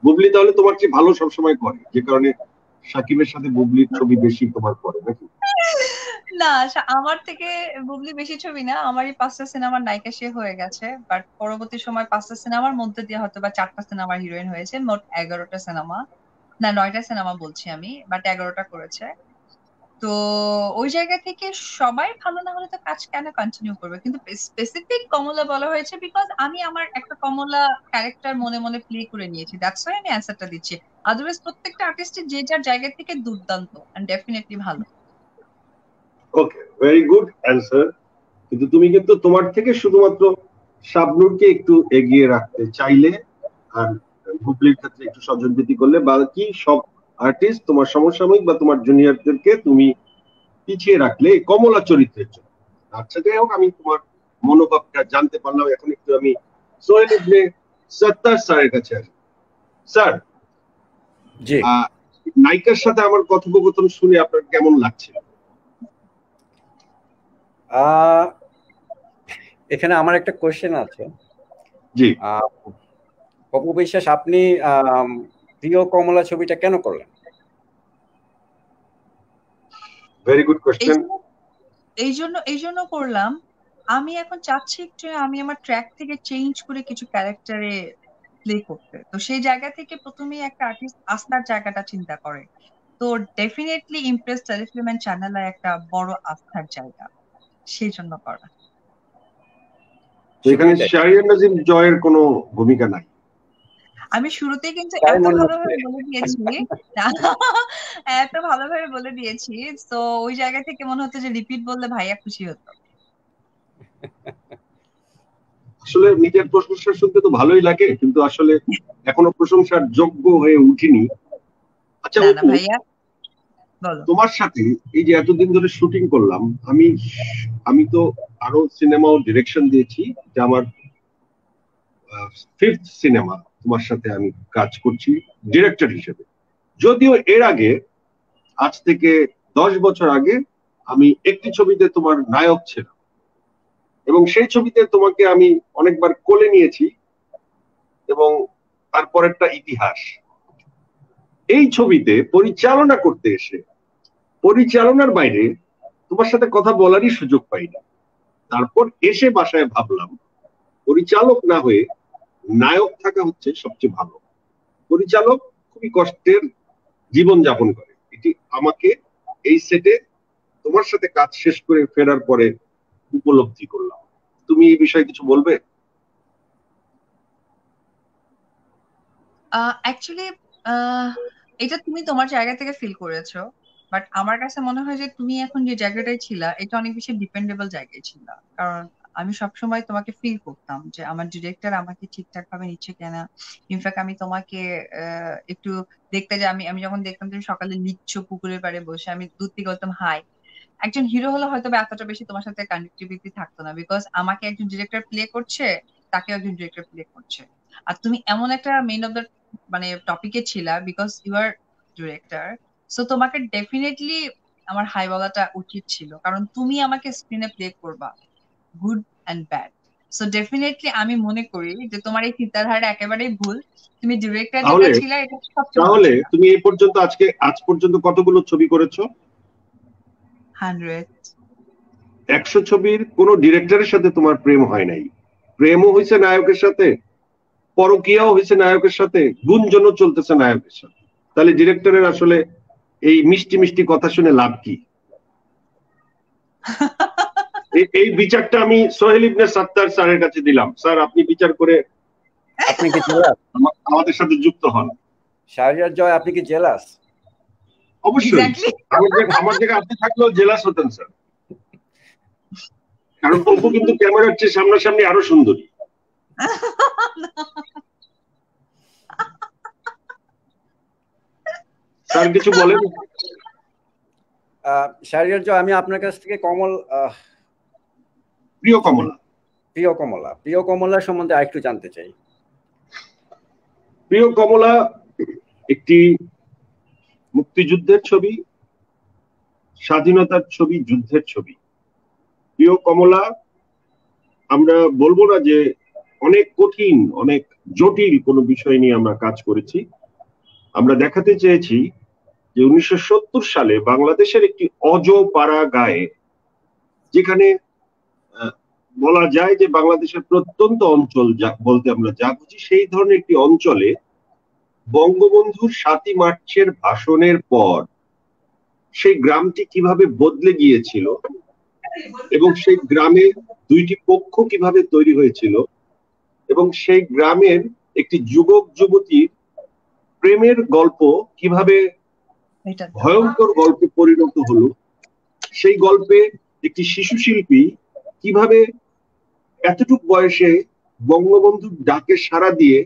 বুবলি তাহলে তোমার চেয়ে ভালো সবসময় করে, যে কারণে সাকিবের সাথে বুবলির ছবি বেশি তোমার করে নাকি? না, আমার থেকে বুবলি বেশি ছবি না, আমারই 5টা সিনেমার নায়িকা সে হয়ে গেছে, বাট পরবর্তী সময় 5টা সিনেমার মধ্যে দিয়ে হয়তো বা 4টা সিনেমার হিরোইন হয়েছে, মোট 11টা সিনেমা, না 9টা সিনেমা বলছি আমি, বাট 11টা করেছে। তো ওই জায়গা থেকে সবাই ভালো না হলে তো কাজ কেন কন্টিনিউ করবে? কিন্তু স্পেসিফিক কমলা বলা হয়েছে বিকজ আমি আমার একটা কমলা ক্যারেক্টার মনে মনে প্লে করে নিয়েছি, দ্যাটস ওয়াই আমি অ্যান্সারটা দিচ্ছি। আদারওয়াইজ প্রত্যেকটা আর্টিস্টের যে যার জায়গা থেকে দুর্দান্ত এন্ড ডেফিনেটলি ভালো। ওকে, ভেরি গুড অ্যান্সার। কিন্তু তুমি কিন্তু তোমার থেকে শুধুমাত্র শাবনূরকে একটু এগিয়ে রাখতে চাইলে, আর বুবলির ক্ষেত্রে একটু স্বজনপ্রীতি করলে, বাকি সব আর্টিস্ট তোমার সমসাময়িক বা তোমার জুনিয়রদেরকে তুমি পিছিয়ে রাখলে কমলা চরিত্রের জন্য। আচ্ছা, যাই হোক, আমি তোমার মনোভাবটা জানতে পারলাম। এখন একটু আমি সোহেল ইবনে সত্তার স্যারের কাছে আসি। স্যার, জি, নায়িকার সাথে আমার কথোপকথন শুনে আপনার কেমন লাগছে? এখানে আমার একটা কোশ্চেন আছে। জি, অপু বিশ্বাস, আপনি প্রিয় কমলা ছবিটা কেন করলেন? Very good question. এই জন্য করলাম, আমি এখন চাচ্ছি একটু আমি আমার ট্র্যাক থেকে চেঞ্জ করে কিছু ক্যারেক্টারে প্লে করতে। তো সেই জায়গা থেকে প্রথমেই একটা আর্টিস্ট আস্থার জায়গাটা চিন্তা করে। তো ডেফিনেটলি ইমপ্রেস টেলিফিল্ম এন্ড চ্যানেলে একটা বড় আস্থার জায়গা, সেই জন্য করা। তো এখানে শাহরিয়ার নাজিম জয়ের কোনো ভূমিকা নাই? আমি শুরুতেই কিন্তু তাই এত মনে হচ্ছে। ভালোভাবে বলে দিয়েছি, এত ভালোভাবে বলে দিয়েছি, তো ওই জায়গা থেকে মনে হতো যে রিপিট বললে ভাইয়া খুশি হতো। আসলে নিজের প্রশংসা শুনতে তো ভালোই লাগে, কিন্তু আসলে এখনো প্রশংসার যোগ্য হয়ে উঠিনি। আচ্ছা না না অপু, ভাইয়া, বলো। তোমার সাথে এই যে এতদিন ধরে শুটিং করলাম, আমি আমি তো আরো সিনেমাও ডিরেকশন দিয়েছি, এটা আমার 5th সিনেমা তোমার সাথে আমি কাজ করছি ডিরেক্টর হিসেবে। যদিও এর আগে, আজ থেকে 10 বছর আগে, আমি একটি ছবিতে তোমার নায়ক ছিলাম, এবং সেই ছবিতে তোমাকে আমি অনেকবার কোলে নিয়েছি, এবং তারপর একটা ইতিহাস। এই ছবিতে পরিচালনা করতে এসে পরিচালনার বাইরে তোমার সাথে কথা বলারই সুযোগ পাইনি। তারপর এসে বাসায় ভাবলাম, পরিচালক না হয়ে নায়ক থাকা হচ্ছে সবচেয়ে ভালো। পরিচালক খুবই কষ্টের জীবন যাপন করে, এটি আমাকে এই সেটে তোমার সাথে কাজ শেষ করে ফেরার পরে উপলব্ধি করলাম। তুমি এই বিষয়ে কিছু বলবে? অ্যাকচুয়ালি এটা তুমি তোমার জায়গা থেকে ফিল করেছো, বাট আমার কাছে মনে হয় যে তুমি এখন যে জায়গাটায় ছিলা এটা অনেক বেশি ডিপেন্ডেবল জায়গায় ছিল। কারণ আমি সবসময় তোমাকে ফিল করতাম যে আমার ডিরেক্টর আমাকে ঠিকঠাক ভাবে নিচ্ছে কিনা। ইনফ্যাক্ট আমি তোমাকে একটু দেখতে যে আমি আমি যখন দেখতাম তুমি সকালে লিখছো পুকুরের পাড়ে বসে, আমি দূর থেকে বলতাম হাই। একজন হিরো হলে হয়তো বা এতটা বেশি তোমার সাথে কানেক্টিভিটি থাকতো না, বিকজ আমাকে একজন ডিরেক্টর প্লে করছে, তাকে একজন ডিরেক্টর প্লে করছে। আর তুমি এমন একটা মেইন অফ দ্য মানে টপিকে ছিলা, because you are director, so তোমাকে ডেফিনেটলি আমার হাই বলাটা উচিত ছিল, কারণ তুমি আমাকে স্ক্রিনে প্লে করবা, good and bad. So definitely আমি মনে করি যে তোমার এই চিন্তাধারাটা একেবারেই ভুল। তুমি ডিরেক্টর যেটা তাহলে ছিল এটা সবচেয়ে ভালো তাহলে ছিল। তুমি এই পর্যন্ত আজ পর্যন্ত কতগুলো ছবি করেছো? 100। 100 ছবির কোন ডিরেক্টরের সাথে তোমার প্রেম হয় নাই? প্রেমও হয়েছে নায়কের সাথে, পরকীয়াও হয়েছে নায়কের সাথে, গুঞ্জনও চলতেছে নায়কের সাথে। তাহলে ডিরেক্টরের আসলে এই মিষ্টি মিষ্টি কথা শুনে লাভ কি? এই বিচারটা আমি সোহেল ইবনে সাত্তার স্যারের কাছে দিলাম। স্যার, আপনি বিচার করে আপনি কি জেলাস? আমাদের সাথে যুক্ত হন। শাহরিয়ার জয়, আপনি কি জেলাস? অবশ্যই। আমার জায়গায় আপনি থাকলেও জেলাস হতেন স্যার, কারণ অপু কিন্তু ক্যামেরার চেয়ে সামনাসামনি আরো সুন্দরী। স্যার কিছু বলেন। শাহরিয়ার জয়, আমি আপনার কাছ থেকে প্রিয় কমলা সম্বন্ধে আরেকটু জানতে চাই। প্রিয় কমলা একটি মুক্তিযুদ্ধের ছবি, স্বাধীনতার ছবি, যুদ্ধের ছবি। প্রিয় কমলা আমরা বলবো না যে অনেক কঠিন, অনেক জটিল কোনো বিষয় নিয়ে আমরা কাজ করেছি। আমরা দেখাতে চেয়েছি যে 1970 সালে বাংলাদেশের একটি অজপাড়া গায়ে, যেখানে বলা যায় যে বাংলাদেশের প্রত্যন্ত অঞ্চল বলতে আমরা যা বুঝি, সেই ধরনের একটি অঞ্চলে বঙ্গবন্ধুর 7ই মার্চের ভাষণের পর সেই গ্রামটি কিভাবে বদলে গিয়েছিল এবং সেই গ্রামে দুইটি পক্ষ কিভাবে তৈরি হয়েছিল এবং সেই গ্রামের একটি যুবক যুবতীর প্রেমের গল্প কিভাবে ভয়ঙ্কর গল্পে পরিণত হলো, সেই গল্পে একটি শিশু শিল্পী কিভাবে এতটুক বয়সে বঙ্গবন্ধুর ডাকে সাড়া দিয়ে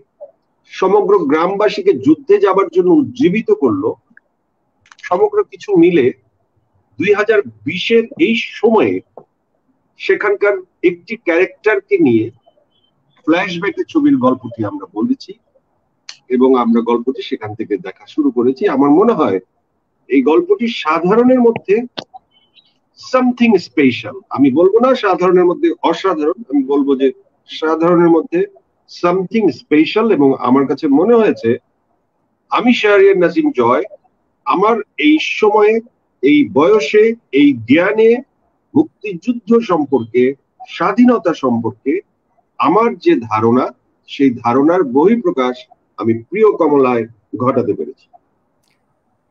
সমগ্র গ্রামবাসীকে যুদ্ধে যাবার জন্য উজ্জীবিত করলো, সমগ্র কিছু মিলে 2020-এর এই সময়ে সেখানকার একটি ক্যারেক্টারকে নিয়ে ফ্ল্যাশব্যাকে ছবির গল্পটি আমরা বলেছি এবং আমরা গল্পটি সেখান থেকে দেখা শুরু করেছি। আমার মনে হয় এই গল্পটি সাধারণের মধ্যে সামথিং স্পেশাল। আমি বলবো না সাধারণের মধ্যে অসাধারণ, আমি বলবো যে সাধারণের মধ্যে সামথিং স্পেশাল। এবং আমার কাছে মনে হয়েছে আমি শাহরিয়ার নাজিম জয় আমার এই সময়ে, এই বয়সে, এই জ্ঞানে মুক্তিযুদ্ধ সম্পর্কে, স্বাধীনতা সম্পর্কে আমার যে ধারণা, সেই ধারণার বহিঃপ্রকাশ আমি প্রিয় কমলায় ঘটাতে পেরেছি।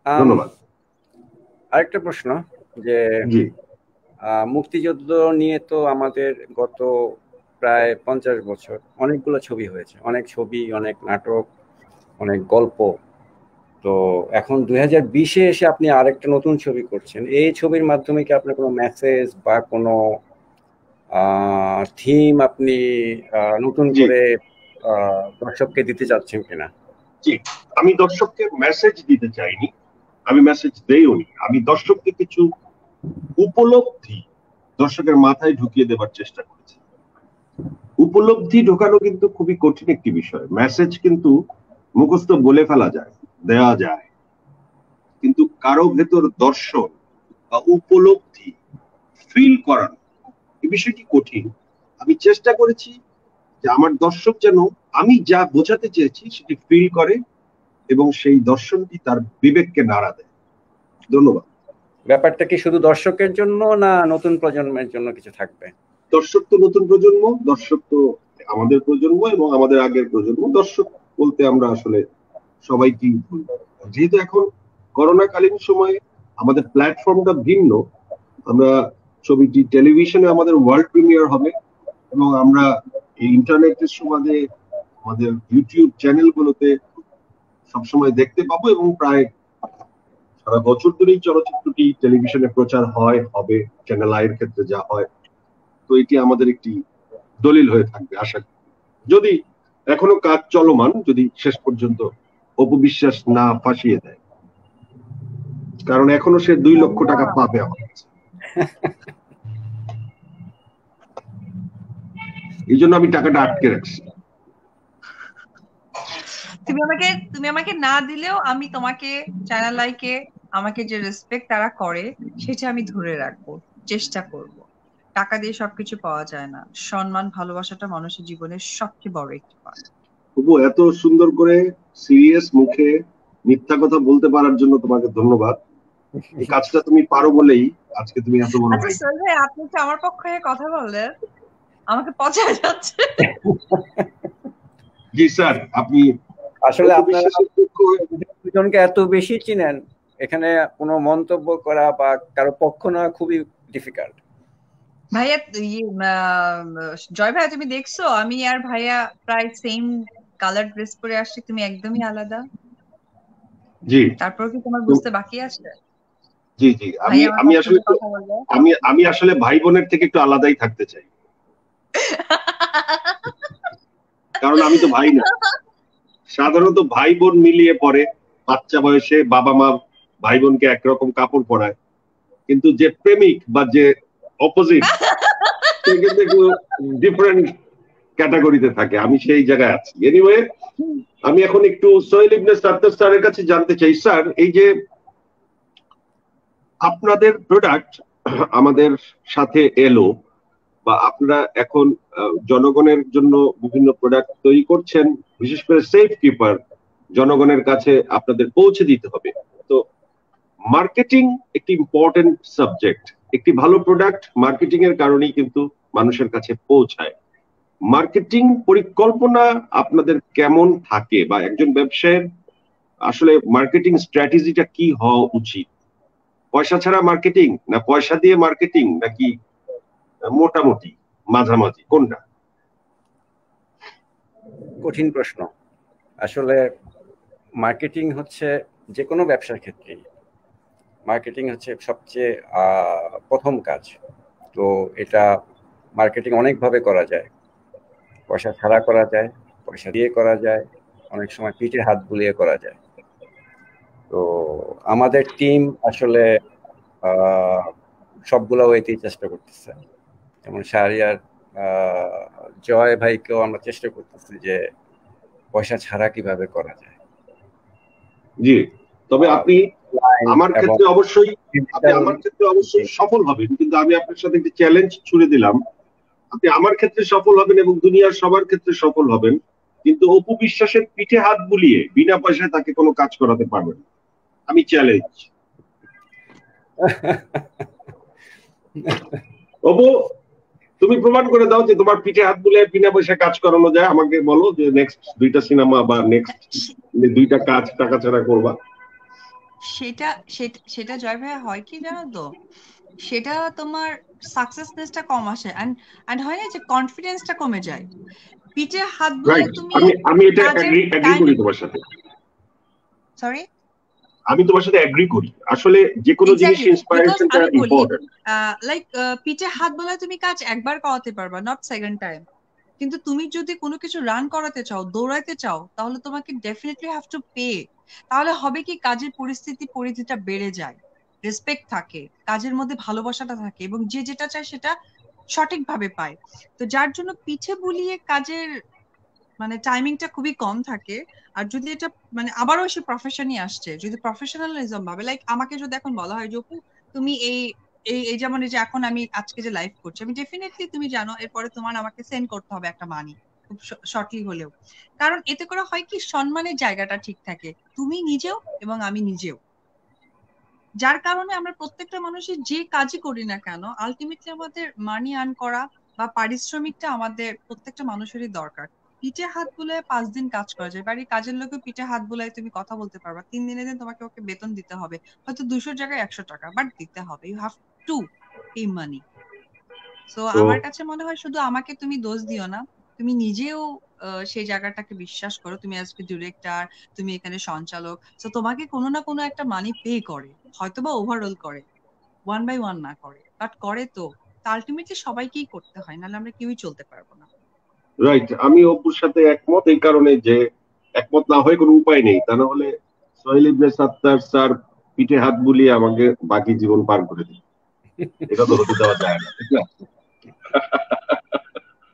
ধন্যবাদ। আরেকটা প্রশ্ন, যে মুক্তিযুদ্ধ নিয়ে তো আমাদের গত প্রায় 50 বছর অনেকগুলো ছবি হয়েছে, অনেক ছবি, অনেক নাটক, অনেক গল্প। তো এখন 2020-এ এসে আপনি আরেকটা নতুন ছবি করছেন। এই ছবির মাধ্যমে কি আপনার কোনো মেসেজ বা কোনো থিম আপনি নতুন করে দর্শককে দিতে চাচ্ছেন কিনা? জি, আমি দর্শককে মেসেজ দিতে চাইনি, আমি মেসেজ দেইওনি। আমি দর্শককে কিছু উপলব্ধি দর্শকের মাথায় ঢুকিয়ে দেবার চেষ্টা করেছি। উপলব্ধি ঢোকানো কিন্তু খুবই কঠিন একটি বিষয়। মেসেজ কিন্তু মুখস্থ বলে ফেলা যায়, দেওয়া যায়, কিন্তু কারো ভেতর দর্শন বা উপলব্ধি ফিল করানো, এই বিষয়টি কঠিন। আমি চেষ্টা করেছি যে আমার দর্শক যেন আমি যা বোঝাতে চেয়েছি সেটি ফিল করে এবং সেই দর্শনটি তার বিবেককে নাড়া দেয়। ধন্যবাদ। ব্যাপারটা কি শুধু দর্শকের জন্য না নতুন প্রজন্মের জন্য কিছু থাকবে? দর্শক তো নতুন প্রজন্ম, দর্শক তো আমাদের প্রজন্ম এবং আমাদের আগের প্রজন্ম। দর্শক বলতে আমরা আসলে সবাইকে, যেহেতু এখন করোনাকালীন সময়ে আমাদের প্ল্যাটফর্মটা ভিন্ন, আমরা ছবিটি টেলিভিশনে আমাদের ওয়ার্ল্ড প্রিমিয়ার হবে এবং আমরা এই ইন্টারনেটের সুবাদে আমাদের ইউটিউব চ্যানেলগুলোতে সবসময় দেখতে পাবো এবং প্রায় সারা বছর ধরেই চলচ্চিত্রটি টেলিভিশনে প্রচার হয়, হবে, চ্যানেল আইয়ের ক্ষেত্রে যা হয়। তো এটি আমাদের একটি দলিল হয়ে থাকবে আশা করি। যদি এখনো কাজ চলমান, যদি শেষ পর্যন্ত অপু বিশ্বাস না ফাঁসিয়ে দেয়, কারণ এখনো সে 2 লক্ষ টাকা পাবে আমার কাছে। এই জন্য আমি টাকাটা আটকে রাখছি। তুমি আমাকে না দিলেও আমি তোমাকে, চ্যানেল আইকে আমাকে যে রেসপেক্ট তারা করে সেটা আমি ধরে রাখবো, চেষ্টা করব। টাকা দিয়ে সবকিছু পাওয়া যায় না, সম্মান, ভালোবাসাটা মানুষের জীবনের সবচেয়ে বড় একটি পার্ট। অপু, এত সুন্দর করে সিরিয়াস মুখে মিথ্যা কথা বলতে পারার জন্য তোমাকে ধন্যবাদ। এই কাজটা তুমি পারো বলেই আজকে তুমি এত বড়। আচ্ছা সোহেল ভাই, আপনি তো আমার পক্ষে কথা বললেন। আমাকে পচায় যাচ্ছে। জি স্যার, আপনি আসলে আপনারা দুজনকে এত বেশি চিনেন, এখানে কোনো মন্তব্য করা বা কারো পক্ষ নেওয়া খুবই ডিফিকাল্ট। ভাইয়া জয় ভাইয়া, তুমি দেখছো আমি আর ভাইয়া প্রায় সেম কালার ড্রেস পরে আসছি, তুমি একদমই আলাদা। জি, তারপর কি তোমার বুঝতে বাকি আছে? জি জি, ভাইয়া আমার আমি সাথে আসলে কথা বলবো। আমি আসলে ভাই বোনের থেকে একটু আলাদাই থাকতে চাই, কারণ আমি তো ভাই না। সাধারণত ভাই বোন মিলিয়ে পরে বাচ্চা বয়সে বাবা মা ভাই বোনকে একরকম কাপড় পরায়, কিন্তু যে প্রেমিক বা যে অপোজিট সে কিন্তু একটু ডিফারেন্ট ক্যাটাগরিতে থাকে। আমি সেই জায়গায় আছি। এনিওয়ে, আমি এখন একটু সোহেল ইবনে সাত্তার স্যারের কাছে জানতে চাই, স্যার এই যে আপনাদের প্রোডাক্ট আমাদের সাথে এলো, বা আপনারা এখন জনগণের জন্য বিভিন্ন প্রোডাক্ট তৈরি করছেন, বিশেষ করে সেফ কিপার জনগণের কাছে আপনাদের পৌঁছে দিতে হবে। তো মার্কেটিং একটি ইম্পর্টেন্ট সাবজেক্ট। একটি ভালো প্রোডাক্ট মার্কেটিং এর কারণেই কিন্তু মানুষের কাছে পৌঁছায়। মার্কেটিং পরিকল্পনা আপনাদের কেমন থাকে, বা একজন ব্যবসায়ীর আসলে মার্কেটিং স্ট্র্যাটেজিটা কি হওয়া উচিত? পয়সা ছাড়া মার্কেটিং, না পয়সা দিয়ে মার্কেটিং, নাকি মোটামুটি মাঝামাঝি, কোনটা? কঠিন প্রশ্ন। আসলে মার্কেটিং হচ্ছে যে কোনো ব্যবসার ক্ষেত্রেই মার্কেটিং হচ্ছে সবচেয়ে প্রথম কাজ। তো এটা মার্কেটিং অনেকভাবে করা যায়, পয়সা ছাড়া করা যায়, পয়সা দিয়ে করা যায়, অনেক সময় পিঠে হাত বুলিয়ে করা যায়। তো আমাদের টিম আসলে সবগুলো ওয়েতেই চেষ্টা করতেছে। যেমন শাহরিয়ার জয় ভাইকেও আমরা চেষ্টা করতেছি যে পয়সা ছাড়া কিভাবে করা যায়। জি, তবে আপনি আমার ক্ষেত্রে অবশ্যই সফল হবেন, কিন্তু আমি আপনার সাথে একটি চ্যালেঞ্জ ছুড়ে দিলাম। আপনি আমার ক্ষেত্রে সফল হবেন এবং দুনিয়ার সবার ক্ষেত্রে সফল হবেন, কিন্তু অপু বিশ্বাসের পিঠে হাত বুলিয়ে বিনা পয়সায় তাকে কোনো কাজ করাতে পারবেন না। আমি চ্যালেঞ্জ। অপু, তুমি প্রমাণ করে দাও যে তোমার পিঠে হাত বুলিয়ে বিনা পয়সায় কাজ করানো যায়। আমাকে বলো যে নেক্সট 2টা সিনেমা বা নেক্সট 2টা কাজ টাকা ছাড়া করবা। সেটা সেটা সেটা জয় ভাইয়া হয় কি জানো তো, সেটা তোমার সাকসেসনেসটা কম আসে, এন্ড হয় না যে কনফিডেন্সটা কমে যায়। পিঠে হাত বুলায় রাইট, তুমি আমি এটা কাজের এগ্রি করি টাইমিং, তোমার সাথে। সরি, আমি তোমার সাথে এগ্রি করি। আসলে যে কোনো জিনিস এক্স্যাক্টলি, বিকজ ইন্সপিরেশনটা আমি বলি ইম্পর্টেন্ট। লাইক পিঠে হাত বোলায় তুমি কাজ একবার করাতে পারবা, নট সেকেন্ড টাইম। কিন্তু তুমি যদি কোনো কিছু রান করাতে চাও, দৌড়াইতে চাও, তাহলে তোমাকে ডেফিনেটলি হ্যাভ টু পে। তাহলে হবে কি, কাজের পরিধিটা বেড়ে যায়, রেসপেক্ট থাকে, কাজের মধ্যে ভালোবাসাটা থাকে, এবং যে যেটা চায় সেটা সঠিকভাবে পায়। তো যার জন্য পিঠে বুলিয়ে কাজের মানে টাইমিংটা খুবই কম থাকে। আর যদি এটা মানে আবারও সে প্রফেশনই আসছে, যদি প্রফেশনালিজম ভাবে, লাইক আমাকে যদি এখন বলা হয় যে অপু তুমি এই এই এই যেমন এই যে এখন আমি আজকে যে লাইভ করছি, আমি ডেফিনেটলি তুমি জানো এরপরে তোমার আমাকে সেন্ড করতে হবে একটা মানি, খুব শর্টলি হলেও। কারণ এতে করে হয় কি, সম্মানের জায়গাটা ঠিক থাকে, তুমি নিজেও এবং আমি নিজেও। যার কারণে আমরা প্রত্যেকটা মানুষের যে কাজই করি না কেন, আলটিমেটলি আমাদের মানি আর্ন করা বা পারিশ্রমিকটা আমাদের প্রত্যেকটা মানুষেরই দরকার। পিঠে হাত বুলায় 5 দিন কাজ করা যায়, বাড়ির কাজের লোকে পিঠে হাত বুলায় তুমি কথা বলতে পারবা, 3 দিনের দিন তোমাকে ওকে বেতন দিতে হবে, হয়তো 200 জায়গায় 100 টাকা, বাট দিতে হবে, you have to pay money. So তো আমার কাছে মনে হয় শুধু আমাকে তুমি দোষ দিও না, তুমি নিজেও সেই জায়গাটাকে বিশ্বাস করো, তুমি আজকে ডিরেক্টর, তুমি এখানে সঞ্চালক, তো তোমাকে কোনো না কোনো একটা মানি পে করে, হয়তোবা ওভারঅল করে, 1 by 1 না করে, বাট করে। তো আলটিমেটলি সবাইকেই করতে হয়, নাহলে আমরা কেউই চলতে পারবো না। রাইট, আমি অপুর সাথে একমত এই কারণে যে একমত না হয়ে কোনো উপায় নেই, তা না হলে সোহেল ইবনে সাত্তার স্যার পিঠে হাত বুলিয়ে আমাকে বাকি জীবন পার করে দিন। এটা তো হতে দেওয়া যায় না, ঠিক না?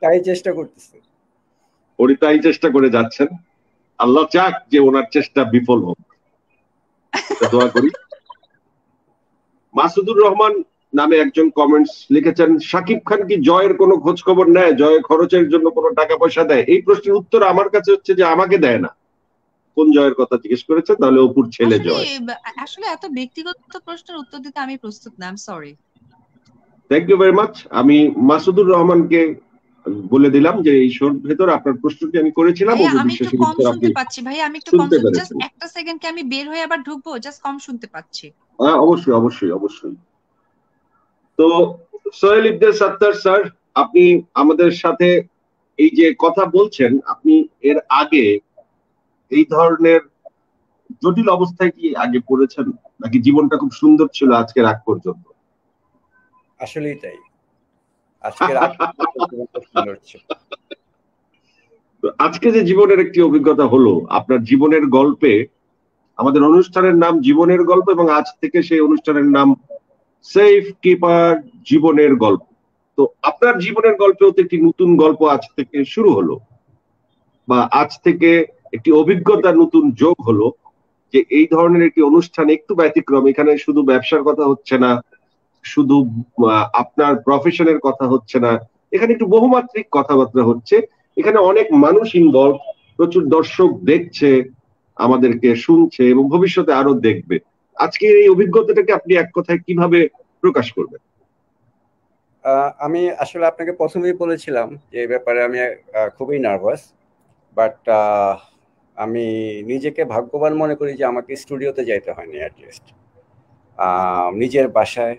তাই চেষ্টা করতেছে, উনি তাই চেষ্টা করে যাচ্ছেন। আল্লাহ চাক যে ওনার চেষ্টা বিফল হোক, দোয়া করি। মাসুদুর রহমান নামে একজন কমেন্টস লিখেছেন, শাকিব খান কি জয়ের কোনো খোঁজ খবর নেয়, জয় খরচের জন্য কোনো টাকা পয়সা দেয়? এই প্রশ্নের উত্তর আমার কাছে হচ্ছে যে আমাকে দেয় না। কোন জয়ের কথা জিজ্ঞেস করেছে? তাহলে অপুর ছেলে আসলে জয়। আসলে এত ব্যক্তিগত প্রশ্নের উত্তর দিতে আমি প্রস্তুত না, I am sorry. Thank you very much. আমি মাসুদুর রহমানকে আমি বলে দিলাম যে এই শোর ভেতর আপনার প্রশ্নটি আমি করেছিলাম, ভাইয়া আমি একটু বিশ্বাসের কম উত্তর আপনি শুনতে পাচ্ছি, ভাইয়া আমি একটু কম শুনতে শুনতে, জাস্ট পেরেছেন। একটা সেকেন্ড কি আমি বের হয়ে আবার ঢুকবো, জাস্ট কম শুনতে পাচ্ছি। অবশ্যই অবশ্যই অবশ্যই। তো সোহেল ইবনে সাত্তার স্যার, আপনি আমাদের সাথে এই যে কথা বলছেন, আপনি এর আগে এই ধরনের জটিল অবস্থায় কি আগে পড়েছেন, নাকি জীবনটা খুব সুন্দর ছিল আজকের আগ পর্যন্ত? আসলেই তাই, আজকের আগ পর্যন্ত সুন্দর ছিল। আজকে যে জীবনের একটি অভিজ্ঞতা হলো, আপনার জীবনের গল্পে, আমাদের অনুষ্ঠানের নাম জীবনের গল্প, এবং আজ থেকে সেই অনুষ্ঠানের নাম সেফ কিপার জীবনের গল্প। তো আপনার জীবনের গল্পেও তো একটি নতুন গল্প আজ থেকে শুরু হলো, বা আজ থেকে একটি অভিজ্ঞতা নতুন যোগ হলো, যে এই ধরনের একটি অনুষ্ঠান একটু ব্যতিক্রম। এখানে শুধু ব্যবসার কথা হচ্ছে না, শুধু আপনার প্রফেশনের কথা হচ্ছে না, এখানে একটু বহুমাত্রিক কথাবার্তা হচ্ছে। এখানে অনেক মানুষ ইনভলভ, প্রচুর দর্শক দেখছে, আমাদেরকে শুনছে, এবং ভবিষ্যতে আরো দেখবে। আজকে এই অভিজ্ঞতাটাকে আপনি এক কথায় কিভাবে প্রকাশ করবেন? আমি আসলে আপনাকে প্রথমেই বলেছিলাম যে এই ব্যাপারে আমি খুবই নার্ভাস, বাট আমি নিজেকে ভাগ্যবান মনে করি যে আমাকে স্টুডিওতে যাইতে হয়নি, অ্যাটলিস্ট নিজের বাসায়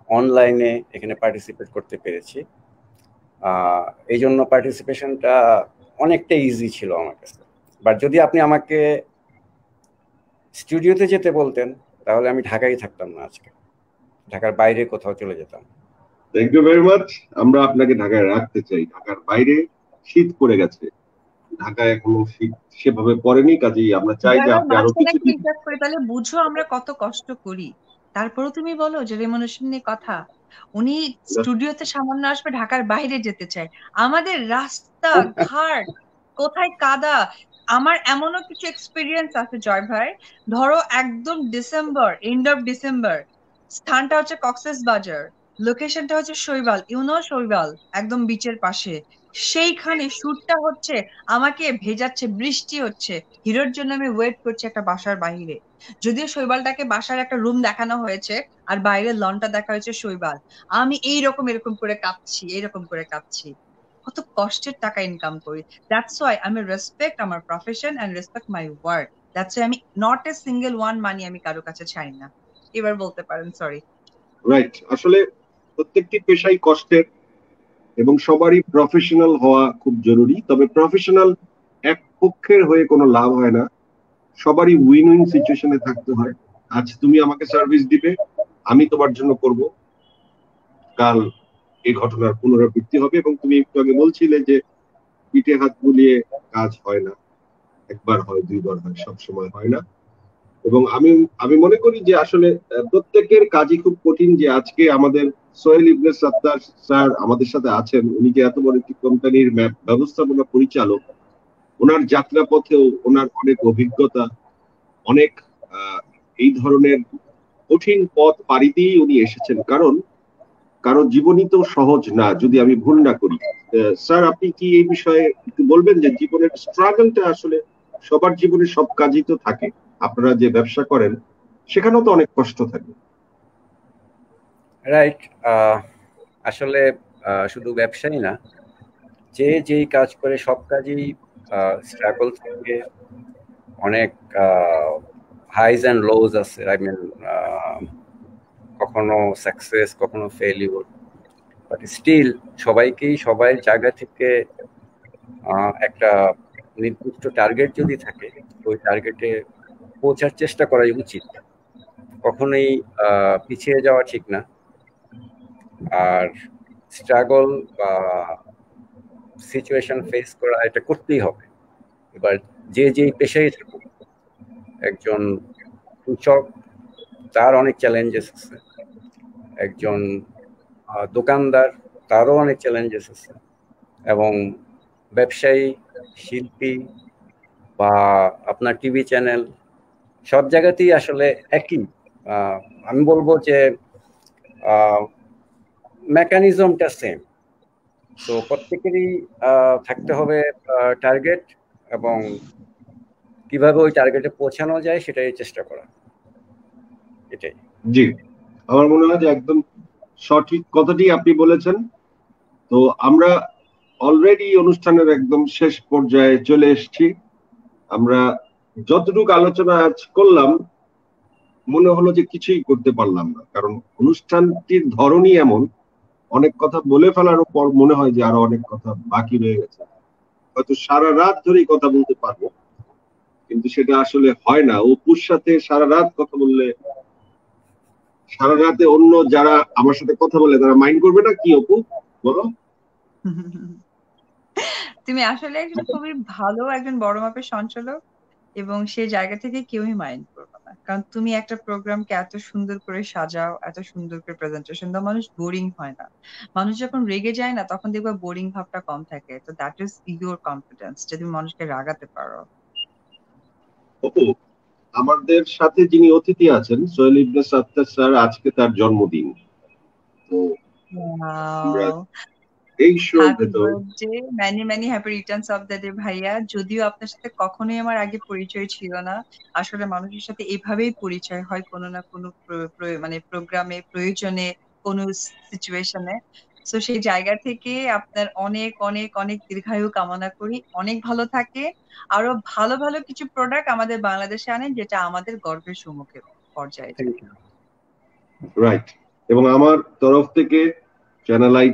অনলাইনে এখানে পার্টিসিপেট করতে পেরেছি। এই জন্য পার্টিসিপেশনটা অনেকটা ইজি ছিল আমার কাছে। বাট যদি আপনি আমাকে স্টুডিওতে যেতে বলতেন, তাহলে আমি ঢাকায় থাকতাম না, আজকে ঢাকার বাইরে কোথাও চলে যেতাম। Thank you very much. আমরা আপনাকে ঢাকায় রাখতে চাই। ঢাকার বাইরে শীত পড়ে গেছে, ঢাকায় এখনো শীত সেভাবে পড়েনি, কাজেই আমরা চাই যে আপনি আরো কিছুদিন। তাহলে বুঝো আমরা কত কষ্ট করি, তারপরেও তুমি বলো যে রেমুনেশন নিয়ে কথা। উনি স্টুডিওতে সামান্য আসবে, ঢাকার বাইরে যেতে চায়। আমাদের রাস্তা ঘাট কোথায় কাদা। আমার এমনও কিছু এক্সপিরিয়েন্স আছে জয় ভাই, ধরো একদম ডিসেম্বর, এন্ড অফ ডিসেম্বর, স্থানটা হচ্ছে কক্সেস বাজার, লোকেশনটা হচ্ছে শৈবাল, শৈবাল একদম বিচের পাশে। সেইখানে শুটটা হচ্ছে, আমাকে ভেজাচ্ছে, বৃষ্টি হচ্ছে, হিরোর জন্য আমি ওয়েট করছি একটা বাসার বাইরে। যদিও শৈবালটাকে বাসার একটা রুম দেখানো হয়েছে, আর বাইরের লনটা দেখা হয়েছে শৈবাল। আমি এরকম করে কাঁদছি, এরকম করে কাঁদছি। কত কষ্টের টাকা ইনকাম করি। দ্যাটস ওয়াই আমি রেসপেক্ট আমার profession and respect my work. That's why আমি not a single one money আমি কারো কাছে চাই না। এবার বলতে পারেন সরি। রাইট। আসলে প্রত্যেকটি পেশাই কষ্টের, এবং সবারই প্রফেশনাল হওয়া খুব জরুরি। তবে প্রফেশনাল এক পক্ষের হয়ে কোনো লাভ হয় না, সবারই উইন উইন সিচুয়েশনে থাকতে হয়। আজ তুমি আমাকে সার্ভিস দিবে, আমি তোমার জন্য করব, কাল এই ঘটনার পুনরাবৃত্তি হবে। এবং তুমি একটু আগে বলছিলে যে পিঠে হাত বুলিয়ে কাজ হয় না, একবার হয়, দুইবার হয়, সব সময় হয় না। এবং আমি আমি মনে করি যে আসলে প্রত্যেকের কাজই খুব কঠিন। যে আজকে আমাদের সোহেল ইবনে সাত্তার স্যার আমাদের সাথে আছেন, উনি যে এত বড় একটি কোম্পানির ব্যবস্থাপনা পরিচালক, ওনার যাত্রাপথেও ওনার অনেক অভিজ্ঞতা, অনেক এই ধরনের কঠিন পথ পাড়ি দিয়ে উনি এসেছেন। কারণ জীবনই তো সহজ না, যদি আমি ভুল না করি। স্যার, আপনি কি এই বিষয়ে একটু বলবেন যে জীবনের স্ট্রাগলটা আসলে সবার জীবনে সব কাজই তো থাকে, আপনারা যে ব্যবসা করেন সেখানেও তো অনেক কষ্ট থাকে। রাইট। আসলে শুধু ব্যবসায়ী না, যে যেই কাজ করে সব কাজেই স্ট্রাগল থাকে, অনেক হাইজ অ্যান্ড লোজ আছে। আই মিন, কখনো সাকসেস, কখনো ফেলিউর, বাট স্টিল সবাইকেই সবাই জায়গা থেকে একটা নির্দিষ্ট টার্গেট যদি থাকে, ওই টার্গেটে পৌঁছার চেষ্টা করাই উচিত। কখনোই পিছিয়ে যাওয়া ঠিক না। আর স্ট্রাগল বা সিচুয়েশন ফেস করা, এটা করতেই হবে। এবার যে যেই পেশায় থাকুক, একজন কৃষক, তার অনেক চ্যালেঞ্জেস আছে, একজন দোকানদার, তারও অনেক চ্যালেঞ্জেস আছে, এবং ব্যবসায়ী, শিল্পী বা আপনার টিভি চ্যানেল, সব জায়গাতেই আসলে একই। আমি বলবো যে মেকানিজমটা সেম। তো প্রত্যেকেরই থাকতে হবে টার্গেট, এবং কিভাবে ওই টার্গেটে পৌঁছানো যায় সেটাই চেষ্টা করা, এটাই। জি, আমার মনে হয় যে একদম সঠিক কথাটি আপনি বলেছেন। তো আমরা অলরেডি অনুষ্ঠানের একদম শেষ পর্যায়ে চলে এসেছি। আমরা যতটুকু আলোচনা আজ করলাম মনে হলো যে কিছুই করতে পারলাম না, কারণ অনুষ্ঠানটির ধরনই এমন, অনেক কথা বলে ফেলার পর মনে হয় যে আরো অনেক কথা বাকি রয়ে গেছে। হয়তো সারা রাত ধরেই কথা বলতে পারবো, কিন্তু সেটা আসলে হয় না। অপুর সাথে সারা রাত কথা বললে সারা রাতে অন্য যারা আমার সাথে কথা বলে তারা মাইন্ড করবে না, কি অপু বলো? তুমি আসলে একজন খুবই ভালো একজন বড় মাপের সঞ্চালক, এবং সেই জায়গা থেকে কেউই মাইন্ড করবে না, কারণ তুমি একটা প্রোগ্রামকে এত সুন্দর করে সাজাও, এত সুন্দর করে প্রেজেন্টেশন দাও, মানুষ বোরিং হয় না। মানুষ যখন রেগে যায় না তখন দেখবা বোরিং ভাবটা কম থাকে। তো দ্যাট ইজ ইউর কনফিডেন্স যে তুমি মানুষকে রাগাতে পারো। অপু, আমাদের সাথে যিনি অতিথি আছেন সোহেল ইবনে সাত্তার স্যার, আজকে তার জন্মদিন। তো আমরা Wow. এই শোর হ্যাপি ভেতর birthday, many many happy Returns of the day ভাইয়া। যদিও আপনার সাথে কখনোই আমার আগে পরিচয় ছিল না, আসলে মানুষের সাথে এভাবেই পরিচয় হয় কোনো না কোনো মানে প্রোগ্রামে, প্রয়োজনে, কোনো সিচুয়েশনে। তো সেই জায়গা থেকে আপনার অনেক অনেক অনেক দীর্ঘায়ু কামনা করি, অনেক ভালো থাকে, আরো ভালো ভালো কিছু প্রোডাক্ট আমাদের বাংলাদেশে আনেন, যেটা আমাদের গর্বের সম্মুখে পর্যায়ে যায়। রাইট। এবং আমার তরফ থেকে, চ্যানেল আই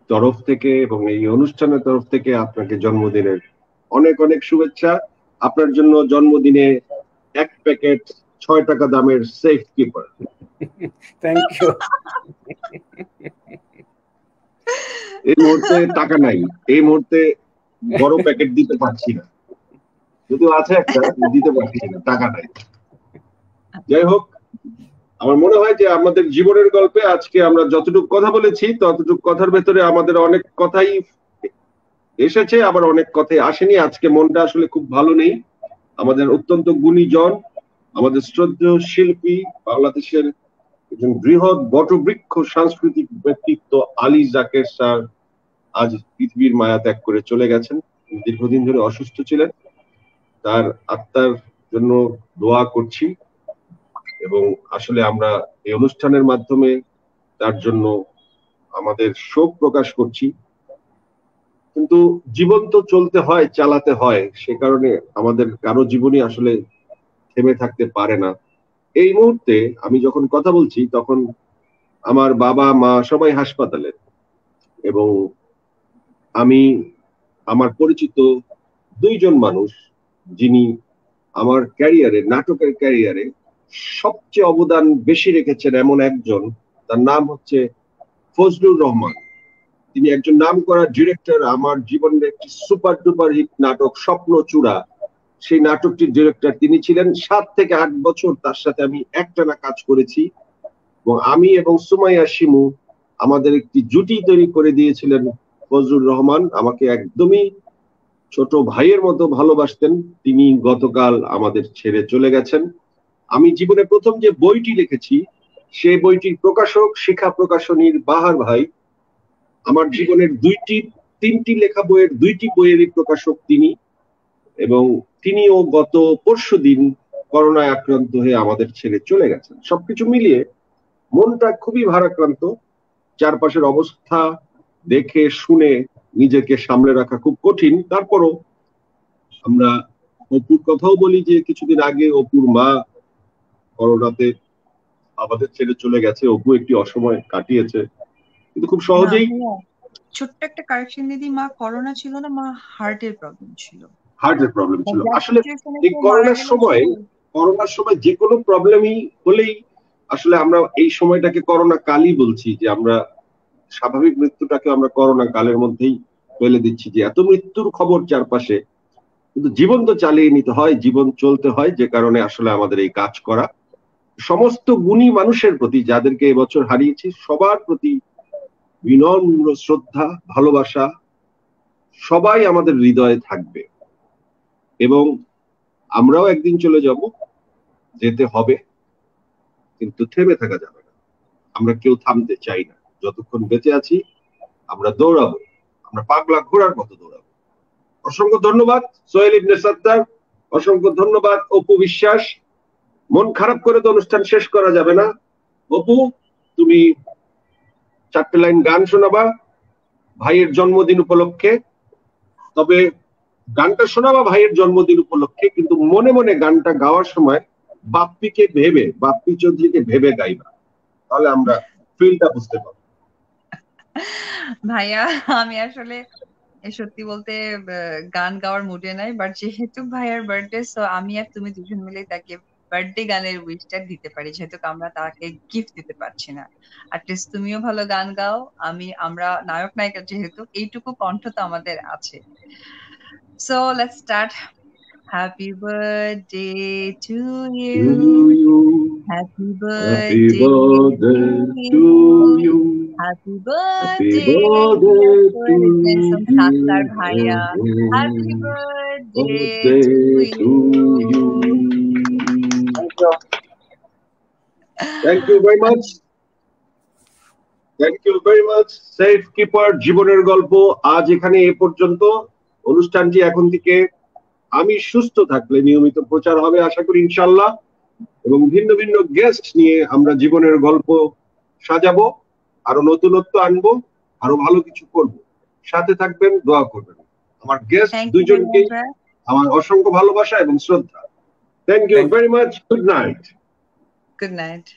তরফ থেকে এবং এই অনুষ্ঠানের তরফ থেকে আপনাকে জন্মদিনের অনেক অনেক শুভেচ্ছা। আপনার জন্য জন্মদিনে 1 প্যাকেট 6 টাকা দামের সেফ কিপার। Thank you. এই মুহূর্তে টাকা নাই, এই মুহূর্তে বড় প্যাকেট দিতে পারছি না, যদিও আছে একটা, দিতে পারছি না, টাকা নাই। যাই হোক, আমার মনে হয় যে আমাদের জীবনের গল্পে আজকে আমরা যতটুকু কথা বলেছি ততটুকু কথার ভেতরে আমাদের অনেক কথাই এসেছে, আবার অনেক কথাই আসেনি। আজকে মনটা আসলে খুব ভালো নেই। আমাদের অত্যন্ত গুণীজন, আমাদের শ্রদ্ধেয় শিল্পী, বাংলাদেশের একজন বৃহৎ বটবৃক্ষ সাংস্কৃতিক ব্যক্তিত্ব আলী জাকের স্যার আজ পৃথিবীর মায়া ত্যাগ করে চলে গেছেন। দীর্ঘদিন ধরে অসুস্থ ছিলেন, তার আত্মার জন্য দোয়া করছি। এবং আসলে আমরা এই অনুষ্ঠানের মাধ্যমে তার জন্য আমাদের শোক প্রকাশ করছি। কিন্তু জীবন তো চলতে হয়, চালাতে হয়, সে কারণে আমাদের কারো জীবনই আসলে থেমে থাকতে পারে না। এই মুহূর্তে আমি যখন কথা বলছি তখন আমার বাবা মা সবাই হাসপাতালে, এবং আমি আমার পরিচিত 2 জন মানুষ যিনি আমার ক্যারিয়ারে, নাটকের ক্যারিয়ারে সবচেয়ে অবদান বেশি রেখেছেন, এমন একজন, তার নাম হচ্ছে ফজলুর রহমান। তিনি একজন নামকরা ডিরেক্টর। আমার জীবনের একটি সুপার ডুপার হিট নাটক স্বপ্নচূড়া, সেই নাটকটির ডিরেক্টর তিনি ছিলেন। 7 থেকে 8 বছর তার সাথে আমি একটানা কাজ করেছি, এবং আমি এবং সুমাইয়া শিমু আমাদের একটি জুটি তৈরি করে দিয়েছিলেন ফজলুর রহমান। আমাকে একদমই ছোট ভাইয়ের মতো ভালোবাসতেন। তিনি গতকাল আমাদের ছেড়ে চলে গেছেন। আমি জীবনে প্রথম যে বইটি লিখেছি সেই বইটির প্রকাশক শিখা প্রকাশনীর বাহার ভাই। আমার জীবনের 3টি লেখা বইয়ের 2টি বইয়েরই প্রকাশক তিনি, এবং তিনিও গত পরশুদিন করোনায় আক্রান্ত হয়ে আমাদের ছেড়ে চলে গেছেন। সবকিছু মিলিয়ে মনটা খুবই ভারাক্রান্ত। চারপাশের অবস্থা দেখে শুনে নিজেকে সামলে রাখা খুব কঠিন। তারপরও আমরা অপুর কথাও বলি যে কিছুদিন আগে অপুর মা করোনাতে আমাদের ছেড়ে চলে গেছে। অপু একটি অসময় কাটিয়েছে, কিন্তু খুব সহজেই। ছোট্ট একটা কারেকশন দিদি, মা করোনা ছিল না, মা হার্টের প্রবলেম ছিল। হার্টের প্রবলেম ছিল। আসলে এই করোনার সময় যে কোনো প্রবলেমই হলেই আসলে আমরা এই সময়টাকে করোনা কালই বলছি, যে আমরা স্বাভাবিক মৃত্যুটাকে আমরা করোনা কালের মধ্যেই ফেলে দিচ্ছি, যে এত মৃত্যুর খবর চারপাশে। কিন্তু জীবন তো চালিয়ে নিতে হয়, জীবন চলতে হয়, যে কারণে আসলে আমাদের এই কাজ করা। সমস্ত গুণী মানুষের প্রতি, যাদেরকে এবছর হারিয়েছি, সবার প্রতি বিনম্র শ্রদ্ধা, ভালোবাসা সবাই আমাদের হৃদয়ে থাকবে। এবং আমরাও একদিন চলে যাব, যেতে হবে, কিন্তু থেমে থাকা যাবে না। আমরা কেউ থামতে চাই না। যতক্ষণ বেঁচে আছি আমরা দৌড়াবো, আমরা পাগলা ঘোড়ার মতো দৌড়াবো। অসংখ্য ধন্যবাদ সোহেল ইবনে সাত্তার, অসংখ্য ধন্যবাদ অপু বিশ্বাস। মন খারাপ করে তো অনুষ্ঠান শেষ করা যাবে না। অপু, তুমি 4টে লাইন গান শোনাবা, ভাইয়ের জন্মদিন উপলক্ষে। তবে গানটা শোনাবা ভাইয়ের জন্মদিন উপলক্ষে, কিন্তু মনে মনে গানটা গাওয়ার সময় বাপ্পি চৌধুরীকে ভেবে গাইবা, তাহলে আমরা ফিলটা বুঝতে পারবো। ভাইয়া আমি আসলে সত্যি বলতে গান গাওয়ার মুডে নাই, বাট যেহেতু ভাইয়ার বার্থডে, সো আমি আর তুমি দুজন মিলে তাকে বার্থডে গানের উইশটা দিতে পারি, যেহেতু আমরা তাকে গিফট দিতে পারছি না। অ্যাটলিস্ট তুমিও ভালো গান গাও, আমরা নায়ক নায়িকা যেহেতু এইটুকু কণ্ঠ তো আমাদের আছে। So let's start. Happy birthday to you, happy birthday to you, happy birthday Sattar ভাইয়া, happy birthday to you. Thank you very much, thank you very much. Safe keeper জীবনের গল্প আজ এখানে এ পর্যন্ত। অনুষ্ঠানটি এখন থেকে আমি সুস্থ থাকলে নিয়মিত প্রচার হবে আশা করি ইনশাল্লাহ, এবং ভিন্ন ভিন্ন গেস্ট নিয়ে আমরা জীবনের গল্প সাজাবো, আরো নতুনত্ব আনবো, আরো ভালো কিছু করব। সাথে থাকবেন, দোয়া করবেন। আমার গেস্ট দুইজনকে আমার অসংখ্য ভালোবাসা এবং শ্রদ্ধা। Thank you very much. Good night. Good night.